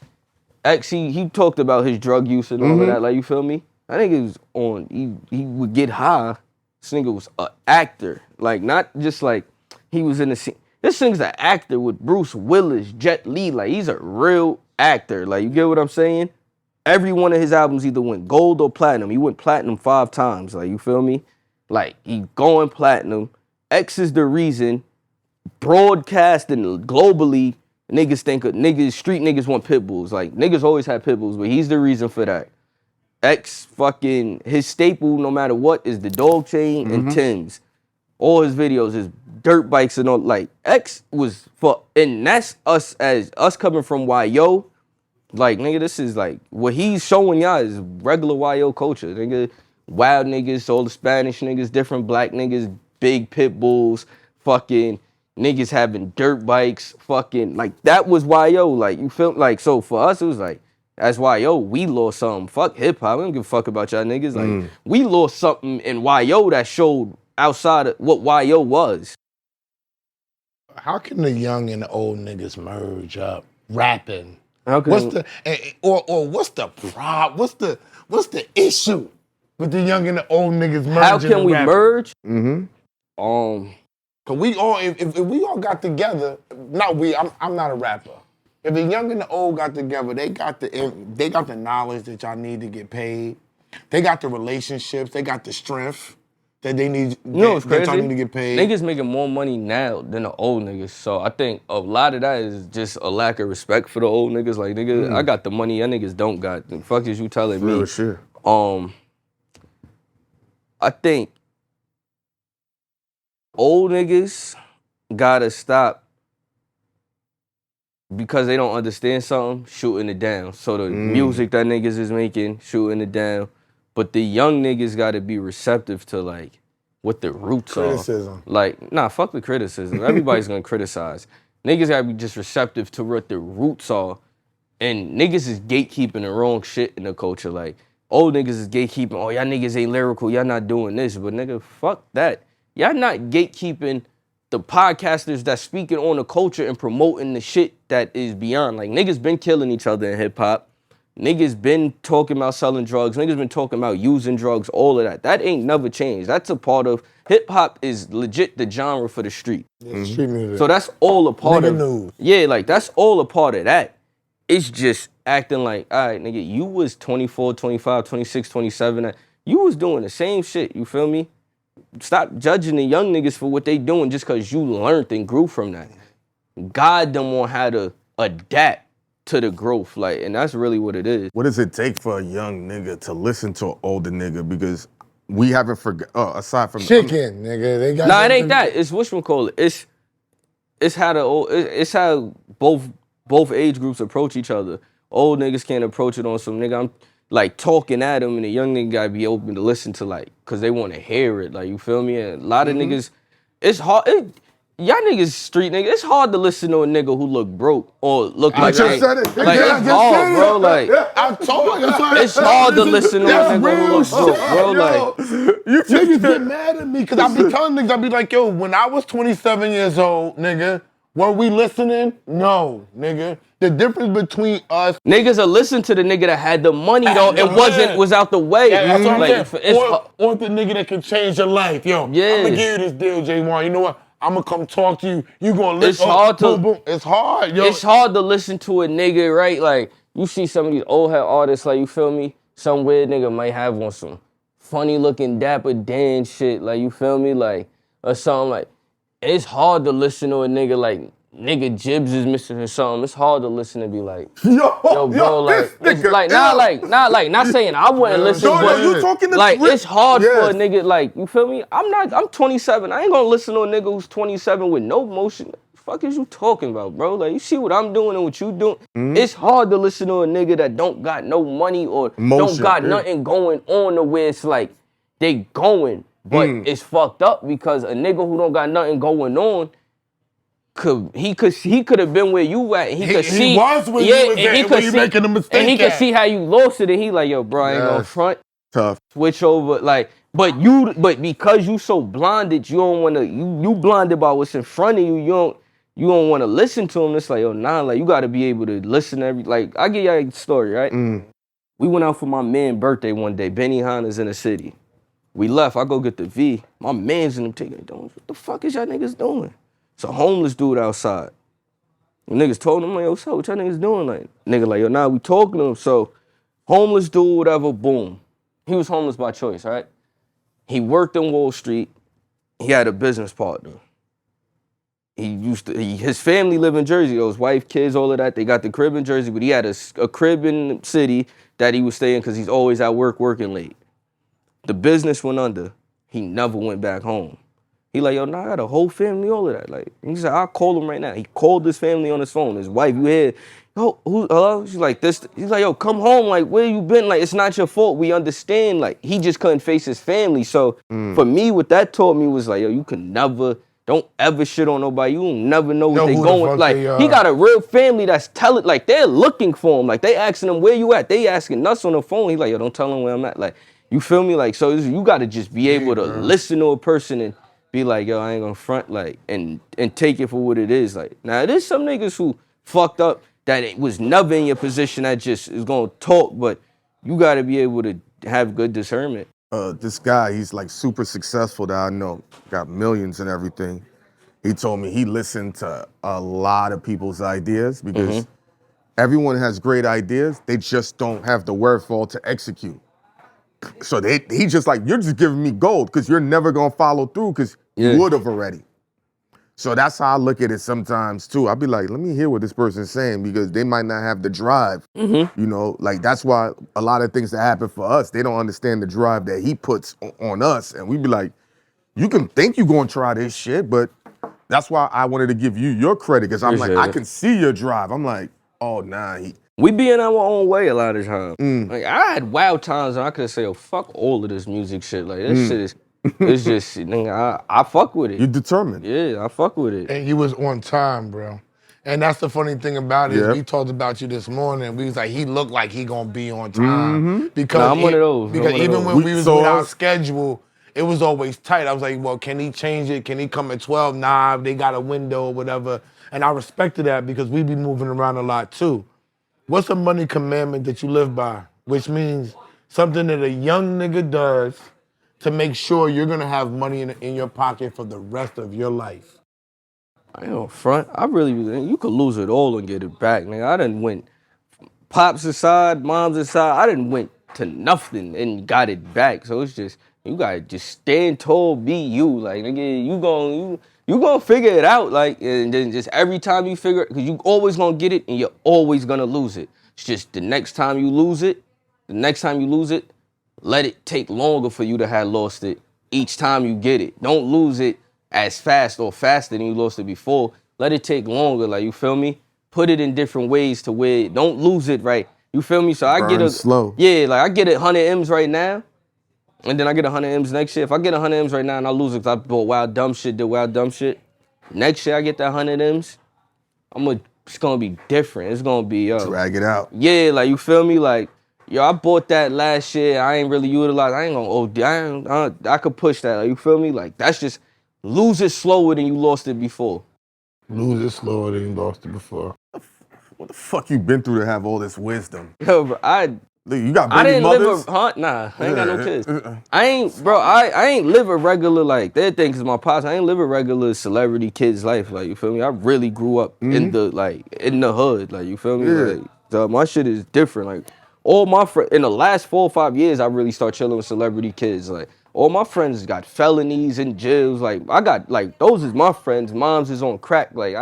Speaker 4: X, he talked about his drug use and all of that, like, you feel me? I think it was on, he would get high. This nigga was an actor. Like, not just like he was in the scene. This nigga's an actor with Bruce Willis, Jet Li. Like, he's a real actor. Like, you get what I'm saying? Every one of his albums either went gold or platinum. He went platinum 5 times. Like, you feel me? Like, he going platinum. X is the reason, broadcast and globally, niggas think of, street niggas want pit bulls. Like, niggas always had pit bulls, but he's the reason for that. X fucking, his staple, no matter what, is the dog chain and Timbs. All his videos is dirt bikes and all. Like, X was for, and that's us coming from YO. Like, nigga, this is like, what he's showing y'all is regular YO culture. Nigga, wild niggas, all the Spanish niggas, different black niggas, big pit bulls, fucking niggas having dirt bikes, fucking, like, that was YO. Like, you feel, like, so for us, it was like, that's why, we lost something. Fuck hip-hop. We don't give a fuck about y'all niggas. Like, we lost something in YO that showed outside of what YO was.
Speaker 2: How can the young and the old niggas merge up rapping?
Speaker 4: How can
Speaker 2: What's the what's the problem? What's the issue with the young and the old niggas merging?
Speaker 4: How can we
Speaker 2: rapping?
Speaker 4: merge?
Speaker 2: Cause we all, if we all got together, not we. I'm not a rapper. If the young and the old got together, they got the knowledge that y'all need to get paid. They got the relationships. They got the strength that they need.
Speaker 4: You know what's crazy?
Speaker 2: That y'all need to get paid.
Speaker 4: Niggas making more money now than the old niggas. So I think a lot of that is just a lack of respect for the old niggas. Like, nigga, I got the money, y'all niggas don't got. The fuck is you telling me?
Speaker 3: Real shit.
Speaker 4: I think old niggas gotta stop, because they don't understand something, shooting it down. So the music that niggas is making, shooting it down. But the young niggas gotta be receptive to, like, what the roots
Speaker 2: Criticism.
Speaker 4: are. Like, nah, fuck the criticism. Everybody's gonna criticize. Niggas gotta be just receptive to what the roots are. And niggas is gatekeeping the wrong shit in the culture. Like, old niggas is gatekeeping, oh, y'all niggas ain't lyrical, y'all not doing this. But nigga, fuck that. Y'all not gatekeeping the podcasters that's speaking on the culture and promoting the shit that is beyond. Like, niggas been killing each other in hip-hop. Niggas been talking about selling drugs. Niggas been talking about using drugs, all of that. That ain't never changed. That's a part of, hip-hop is legit the genre for the street.
Speaker 2: Street music.
Speaker 4: So that's all a part
Speaker 2: Nigga
Speaker 4: of.
Speaker 2: news.
Speaker 4: Yeah, like, that's all a part of that. It's just acting like, all right, nigga, you was 24, 25, 26, 27. You was doing the same shit, you feel me? Stop judging the young niggas for what they doing just because you learned and grew from that. God them on how to adapt to the growth, like, and that's really what it is.
Speaker 3: What does it take for a young nigga to listen to an older nigga? Because we haven't forgot. Aside from
Speaker 2: Chicken, nigga. They got.
Speaker 4: Nah, it ain't that. It's whatchamacallit. It's how both age groups approach each other. Old niggas can't approach it on some nigga, I'm like talking at them, and the young nigga gotta be open to listen to, like, cause they want to hear it. Like, you feel me? And a lot of niggas, it's hard. Y'all niggas street niggas, it's hard to listen to a nigga who look broke or look like
Speaker 3: just said it.
Speaker 4: Like,
Speaker 3: Yeah,
Speaker 4: it's hard, bro. Like,
Speaker 2: I told you.
Speaker 4: it's hard to listen to a nigga who look broke, bro. Like,
Speaker 2: Niggas get mad at me because I be telling niggas, I be like, yo, when I was 27 years old, nigga, were we listening? No, nigga. The difference between us.
Speaker 4: niggas will listen to the nigga that had the money though and was out the way.
Speaker 2: That's what I'm
Speaker 4: Like,
Speaker 2: saying. Or the nigga that can change your life. Yo,
Speaker 4: Yeah.
Speaker 2: I'm gonna give you this deal, Jae'Won. You know what? I'm gonna come talk to you. You gonna listen.
Speaker 4: It's hard to-
Speaker 2: boom, boom. It's hard, yo.
Speaker 4: It's hard to listen to a nigga, right? Like, you see some of these old head artists, like, you feel me? Some weird nigga might have on some funny looking Dapper Dan shit, like, you feel me? Like, or something like, it's hard to listen to a nigga like, nigga Jibs is missing or something. It's hard to listen and be like, yo, bro, like, it's like, not saying I wouldn't listen, but
Speaker 3: you talking the
Speaker 4: like,
Speaker 3: truth.
Speaker 4: it's hard for
Speaker 3: Yes.
Speaker 4: a nigga, like, you feel me? I'm 27. I ain't gonna listen to a nigga who's 27 with no motion. Fuck is you talking about, bro? Like, you see what I'm doing and what you doing? It's hard to listen to a nigga that don't got no money or don't
Speaker 3: Motion,
Speaker 4: got
Speaker 3: yeah.
Speaker 4: nothing going on to where it's like they going, but it's fucked up because a nigga who don't got nothing going on, he could have been where you at. He could see.
Speaker 2: He was where you was at, where you making a mistake
Speaker 4: and he could
Speaker 2: at.
Speaker 4: see how you lost it, and he like, yo, bro, I ain't gonna front.
Speaker 3: Tough.
Speaker 4: Switch over, like, but because you so blinded, you don't wanna, you blinded by what's in front of you. You don't wanna listen to him. It's like, yo, nah, like you gotta be able to listen to like I give y'all a story, right? We went out for my man's birthday one day. Benny Hanna's in the city. We left. I go get the V. My man's in them taking it. What the fuck is y'all niggas doing? It's a homeless dude outside. The niggas told him, like, yo, what's up? What y'all niggas doing? Like, nigga, like, yo, nah, we talking to him. So, homeless dude, whatever, boom. He was homeless by choice, right? He worked in Wall Street. He had a business partner. His family lived in Jersey. His wife, kids, all of that. They got the crib in Jersey, but he had a crib in the city that he was staying because he's always at work working late. The business went under. He never went back home. He like, yo, nah, I got a whole family, all of that. Like, he said, I'll call him right now. He called his family on his phone. His wife, you hear, yo, hello? She's like, this. He's like, yo, come home. Like, where you been? Like, it's not your fault. We understand. Like, he just couldn't face his family. So, for me, what that taught me was like, yo, you can never, don't ever shit on nobody. You will never know what they going. Like, he got a real family that's telling, like, they're looking for him. Like, they asking him, where you at? They asking us on the phone. He's like, yo, don't tell him where I'm at. Like, you feel me? Like, so you got to just be able to listen to a person and be like, yo, I ain't gonna front, like, and take it for what it is. Like, now, there's some niggas who fucked up that it was never in your position that just is gonna talk, but you got to be able to have good discernment.
Speaker 3: This guy, he's like super successful that I know, got millions and everything. He told me he listened to a lot of people's ideas because everyone has great ideas. They just don't have the wherewithal to execute. So he just like, you're just giving me gold because you're never going to follow through because you would have already. So that's how I look at it sometimes too. I'll be like, let me hear what this person's saying because they might not have the drive. You know, like that's why a lot of things that happen for us, they don't understand the drive that he puts on us. And we be like, you can think you're going to try this shit, but that's why I wanted to give you your credit because I'm like, I can see your drive. I'm like, oh, nah,
Speaker 4: we be in our own way a lot of times. Like, I had wild times and I could say, oh, fuck all of this music shit. Like, this shit is, it's just, nigga, I fuck with it.
Speaker 3: You're determined.
Speaker 4: Yeah, I fuck with it.
Speaker 2: And you was on time, bro. And that's the funny thing about it. We talked about you this morning. We was like, he looked like he gonna be on time. Because
Speaker 4: I'm one of those.
Speaker 2: Because even when we was with our schedule, it was always tight. I was like, well, can he change it? Can he come at 12? Nah, they got a window or whatever. And I respected that because we be moving around a lot too. What's a money commandment that you live by? Which means something that a young nigga does to make sure you're gonna have money in your pocket for the rest of your life.
Speaker 4: I ain't gonna front. I really, you could lose it all and get it back, nigga. I done went pops aside, moms aside. I done went to nothing and got it back. So it's just, you gotta just stand tall, be you. Like, nigga, you gonna figure it out. Like, and then just every time you figure it, because you always gonna get it and you're always gonna lose it. It's just the next time you lose it, let it take longer for you to have lost it each time you get it. Don't lose it as fast or faster than you lost it before. Let it take longer, like, you feel me? Put it in different ways to where don't lose it, right? You feel me? So I get it
Speaker 3: slow.
Speaker 4: Yeah, like I get it 100 M's right now, and then I get 100 M's next year. If I get 100 M's right now and I lose it because I bought wild dumb shit, did wild dumb shit, next year I get that 100 M's, it's gonna be different. It's gonna be,
Speaker 3: drag it out.
Speaker 4: Yeah, like, you feel me? Like, yo, I bought that last year. I ain't really utilized. I ain't gonna OD. I could push that. Like, you feel me? Like, that's just lose it slower than you lost it before.
Speaker 2: Lose it slower than you lost it before.
Speaker 3: What the fuck you been through to have all this wisdom?
Speaker 4: Yo, bro,
Speaker 3: you got
Speaker 4: I
Speaker 3: baby
Speaker 4: didn't
Speaker 3: mothers?
Speaker 4: Nah, I ain't got no kids. I ain't live a regular, like, that thing is my pops. I ain't live a regular celebrity kid's life. Like, you feel me? I really grew up in the hood. Like, you feel me? Like, so my shit is different. Like, all my friends, in the last 4 or 5 years, I really started chilling with celebrity kids. Like, all my friends got felonies and jails. Like, I got, like, those is my friends. Moms is on crack. Like,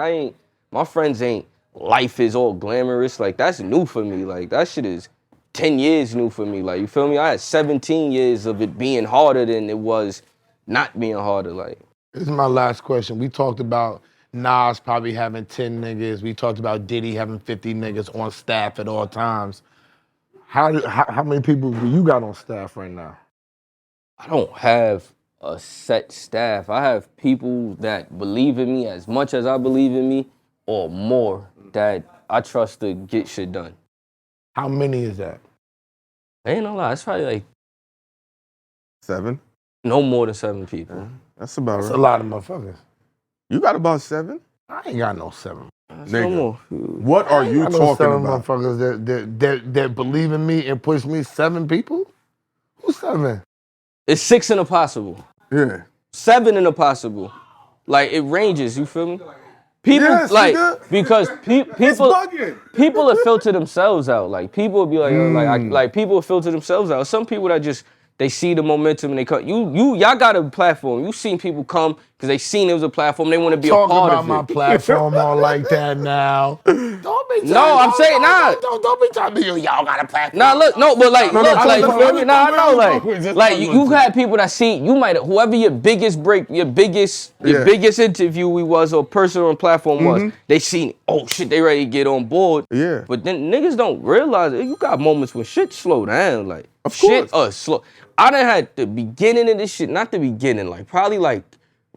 Speaker 4: my friends ain't, life is all glamorous. Like, that's new for me. Like, that shit is 10 years new for me. Like, you feel me? I had 17 years of it being harder than it was not being harder. Like,
Speaker 2: this is my last question. We talked about Nas probably having 10 niggas. We talked about Diddy having 50 niggas on staff at all times. How many people do you got on staff right now?
Speaker 4: I don't have a set staff. I have people that believe in me as much as I believe in me, or more, that I trust to get shit done.
Speaker 2: How many is that?
Speaker 4: Ain't no lie, it's probably like
Speaker 3: 7.
Speaker 4: no more than 7 people.
Speaker 3: That's about
Speaker 2: That's
Speaker 3: right.
Speaker 2: a lot of motherfuckers.
Speaker 3: You got about 7.
Speaker 2: I ain't got no 7.
Speaker 4: That's no
Speaker 3: Nigga,
Speaker 4: more.
Speaker 3: what are you
Speaker 2: I know
Speaker 3: talking
Speaker 2: 7
Speaker 3: about?
Speaker 2: motherfuckers that believe in me and push me. 7 people? Who's 7?
Speaker 4: It's 6 in the possible.
Speaker 3: Yeah.
Speaker 4: 7 in the possible. Like, it ranges, you feel me? People,
Speaker 3: Yes,
Speaker 4: like,
Speaker 3: nigga.
Speaker 4: because people
Speaker 3: bugging.
Speaker 4: people will filter themselves out. Like, people will be like, like people will filter themselves out. Some people that just, they see the momentum and they come. Y'all got a platform. You seen people come because they seen it was a platform. They want to be
Speaker 2: Talk
Speaker 4: a part
Speaker 2: about
Speaker 4: of it.
Speaker 2: my platform all like that now. Don't be
Speaker 4: No, I'm saying, nah.
Speaker 2: Don't be talking to you. Y'all got a platform.
Speaker 4: Nah, look, no, but like,
Speaker 3: No,
Speaker 4: look,
Speaker 3: no,
Speaker 4: like,
Speaker 3: no,
Speaker 4: you
Speaker 3: no,
Speaker 4: feel
Speaker 3: no,
Speaker 4: me?
Speaker 3: no,
Speaker 4: Nah, I
Speaker 3: no,
Speaker 4: know,
Speaker 3: no,
Speaker 4: like,
Speaker 3: no, no,
Speaker 4: like
Speaker 3: no,
Speaker 4: you've
Speaker 3: no.
Speaker 4: had people that see, you might, whoever your biggest break, your biggest interviewee was or person on platform was, they seen, oh shit, they ready to get on board.
Speaker 3: Yeah.
Speaker 4: But then niggas don't realize it. You got moments when shit slow down, like,
Speaker 3: Of
Speaker 4: shit
Speaker 3: course.
Speaker 4: slow. I done had the beginning of this shit, not the beginning, like probably like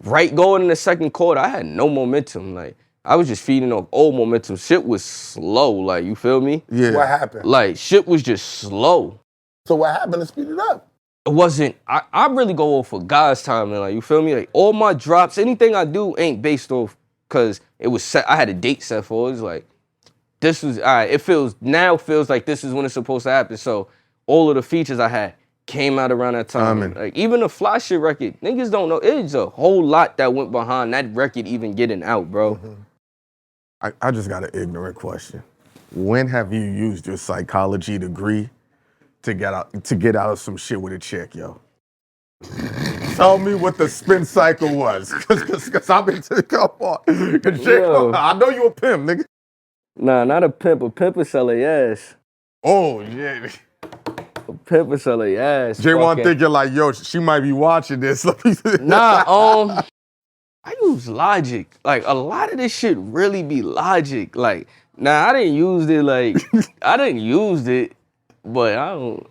Speaker 4: right going in the second quarter, I had no momentum, like. I was just feeding off old momentum. Shit was slow, like, you feel me?
Speaker 3: Yeah.
Speaker 2: What happened?
Speaker 4: Like, shit was just slow.
Speaker 2: So what happened to speed it up?
Speaker 4: It wasn't, I really go off for God's timing, like, you feel me? Like, all my drops, anything I do ain't based off, because it was set, I had a date set for it. It's like, this was, all right, it feels like this is when it's supposed to happen. So, all of the features I had came out around that time. Like, even the Fly Shit record, niggas don't know, it's a whole lot that went behind that record even getting out, bro.
Speaker 3: I just got an ignorant question. When have you used your psychology degree to get out of some shit with a chick, yo? Tell me what the spin cycle was, cause I've been to come on.
Speaker 4: Yo.
Speaker 3: I know you a pimp, nigga.
Speaker 4: Nah, not a pimp. A pimp will sell a ass.
Speaker 3: Oh yeah.
Speaker 4: A pimp will sell a ass.
Speaker 3: Jae'Won
Speaker 4: Fucking-
Speaker 3: thinking like, yo, she might be watching this.
Speaker 4: Nah, I use logic. Like, a lot of this shit really be logic. Like, nah, I didn't use it, like, I didn't use it, but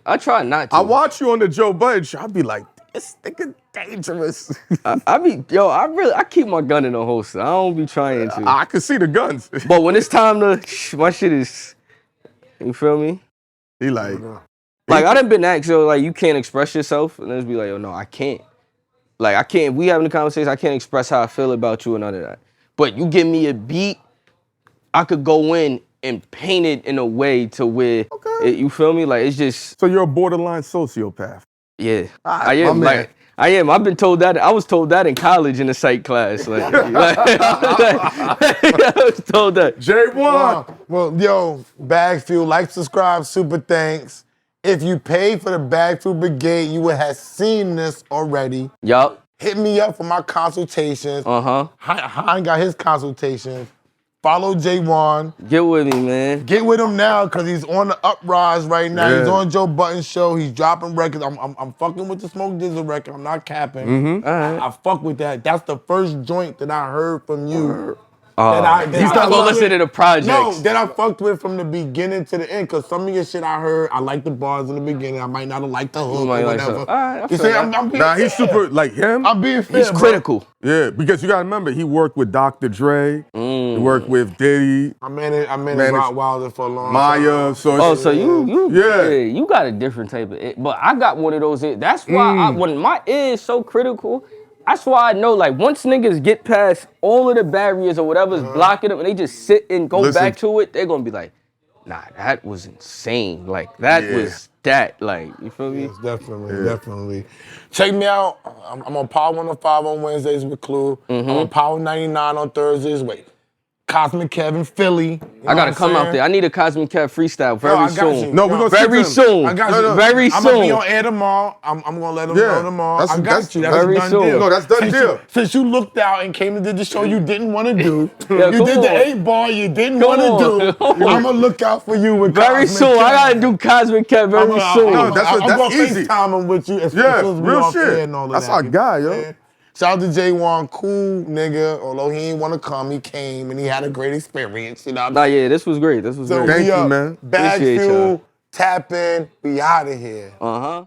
Speaker 4: I try not to.
Speaker 3: I watch you on the Joe Budden show. I be like, this nigga dangerous.
Speaker 4: I keep my gun in the holster. I don't be trying to.
Speaker 3: I can see the guns.
Speaker 4: But when it's time to, my shit is, you feel me?
Speaker 3: He like,
Speaker 4: Like, I done been asked, yo, like, you can't express yourself, and then just be like, yo, no, I can't. Like, I can't, we having a conversation, I can't express how I feel about you and none of that. But you give me a beat, I could go in and paint it in a way to where, you feel me? Like, it's just,
Speaker 3: so you're a borderline sociopath.
Speaker 4: yeah.
Speaker 3: Ah,
Speaker 4: I am,
Speaker 3: my man.
Speaker 4: like, I am. I've been told that, I was told that in college in a psych class. Like, I was told that.
Speaker 3: Jae'Won.
Speaker 2: Well, yo, BagFuel, like, subscribe, super thanks. If you paid for the BagFuel Brigade, you would have seen this already.
Speaker 4: Yup.
Speaker 2: Hit me up for my consultations.
Speaker 4: Uh-huh.
Speaker 2: I ain't got his consultations. Follow Jae'Won.
Speaker 4: Get with me, man.
Speaker 2: Get with him now, because he's on the uprise right now.
Speaker 3: Yeah.
Speaker 2: He's on Joe Budden show. He's dropping records. I'm fucking with the Smoke Dizzle record. I'm not capping.
Speaker 4: All right.
Speaker 2: I fuck with that. That's the first joint that I heard from you.
Speaker 4: He's not gonna listen to the projects.
Speaker 2: No, that I fucked with from the beginning to the end. Cause some of your shit I heard, I like the bars in the beginning. I might not have liked the hook
Speaker 4: might
Speaker 2: or
Speaker 4: like
Speaker 2: whatever.
Speaker 4: some. All right, I
Speaker 2: You
Speaker 4: feel
Speaker 2: see,
Speaker 4: that.
Speaker 2: I'm being
Speaker 3: Nah, he's
Speaker 2: fair.
Speaker 3: super, like him.
Speaker 2: I'm being fair,
Speaker 4: He's
Speaker 2: bro.
Speaker 4: critical.
Speaker 3: Yeah, because you gotta remember, he worked with Dr. Dre. He worked with Diddy,
Speaker 2: I managed
Speaker 3: Managed-
Speaker 2: Rottweiler for a long time.
Speaker 3: Maya. So
Speaker 4: Oh, so
Speaker 3: Yeah.
Speaker 4: you got a different type of, but I got one of those. That's why when my ear is so critical, that's why I know, like, once niggas get past all of the barriers or whatever's blocking them and they just sit and go
Speaker 3: Listen.
Speaker 4: back to it, they're gonna be like, nah, that was insane. Like, that
Speaker 3: Yeah.
Speaker 4: was that. Like, you feel me?
Speaker 2: Yes, definitely. Check me out. I'm on Power 105 on Wednesdays with Clue. I'm on Power 99 on Thursdays. Wait. Cosmic Kevin, Philly. You know
Speaker 4: I gotta
Speaker 2: what
Speaker 4: come
Speaker 2: I'm
Speaker 4: out
Speaker 2: saying?
Speaker 4: there. I need a Cosmic Cat freestyle very
Speaker 2: I got
Speaker 4: soon.
Speaker 2: you.
Speaker 3: No, we're gonna sit
Speaker 4: Very
Speaker 3: them.
Speaker 4: soon.
Speaker 2: I got
Speaker 3: No,
Speaker 2: you.
Speaker 3: no.
Speaker 4: Very
Speaker 2: I'm gonna be
Speaker 4: soon.
Speaker 2: on air tomorrow. I'm gonna let them
Speaker 3: Yeah.
Speaker 2: know tomorrow. I got
Speaker 3: That's
Speaker 2: you. That's
Speaker 4: very
Speaker 2: a done
Speaker 4: soon.
Speaker 2: deal.
Speaker 3: No, that's done deal.
Speaker 2: Since you looked out and came and did the show you didn't want to do,
Speaker 4: Yeah,
Speaker 2: you
Speaker 4: come
Speaker 2: did the
Speaker 4: on.
Speaker 2: 8-bar you didn't
Speaker 4: Come
Speaker 2: want
Speaker 4: on.
Speaker 2: to do.
Speaker 4: Come on.
Speaker 2: I'm gonna look out for you with
Speaker 4: Very
Speaker 2: Cosmic
Speaker 4: soon. I
Speaker 2: Kevin.
Speaker 4: gotta do Cosmic Cat very soon.
Speaker 3: No, that's
Speaker 2: I'm gonna
Speaker 3: easy.
Speaker 2: FaceTime him with you as
Speaker 3: Yeah,
Speaker 2: soon as we
Speaker 3: real
Speaker 2: off
Speaker 3: shit.
Speaker 2: air and all of
Speaker 3: That's
Speaker 2: that.
Speaker 3: our guy, yo.
Speaker 2: Yeah. Shout out to Jae'Won, cool nigga. Although he didn't want to come, he came and he had a great experience. You know what I'm
Speaker 4: Nah, yeah, this was great. This was
Speaker 2: So
Speaker 4: great.
Speaker 3: Thank
Speaker 2: we
Speaker 3: you,
Speaker 2: up.
Speaker 3: man.
Speaker 2: Bag
Speaker 4: Appreciate
Speaker 2: Fuel,
Speaker 4: y'all.
Speaker 2: tap in, we out of here.
Speaker 4: Uh-huh.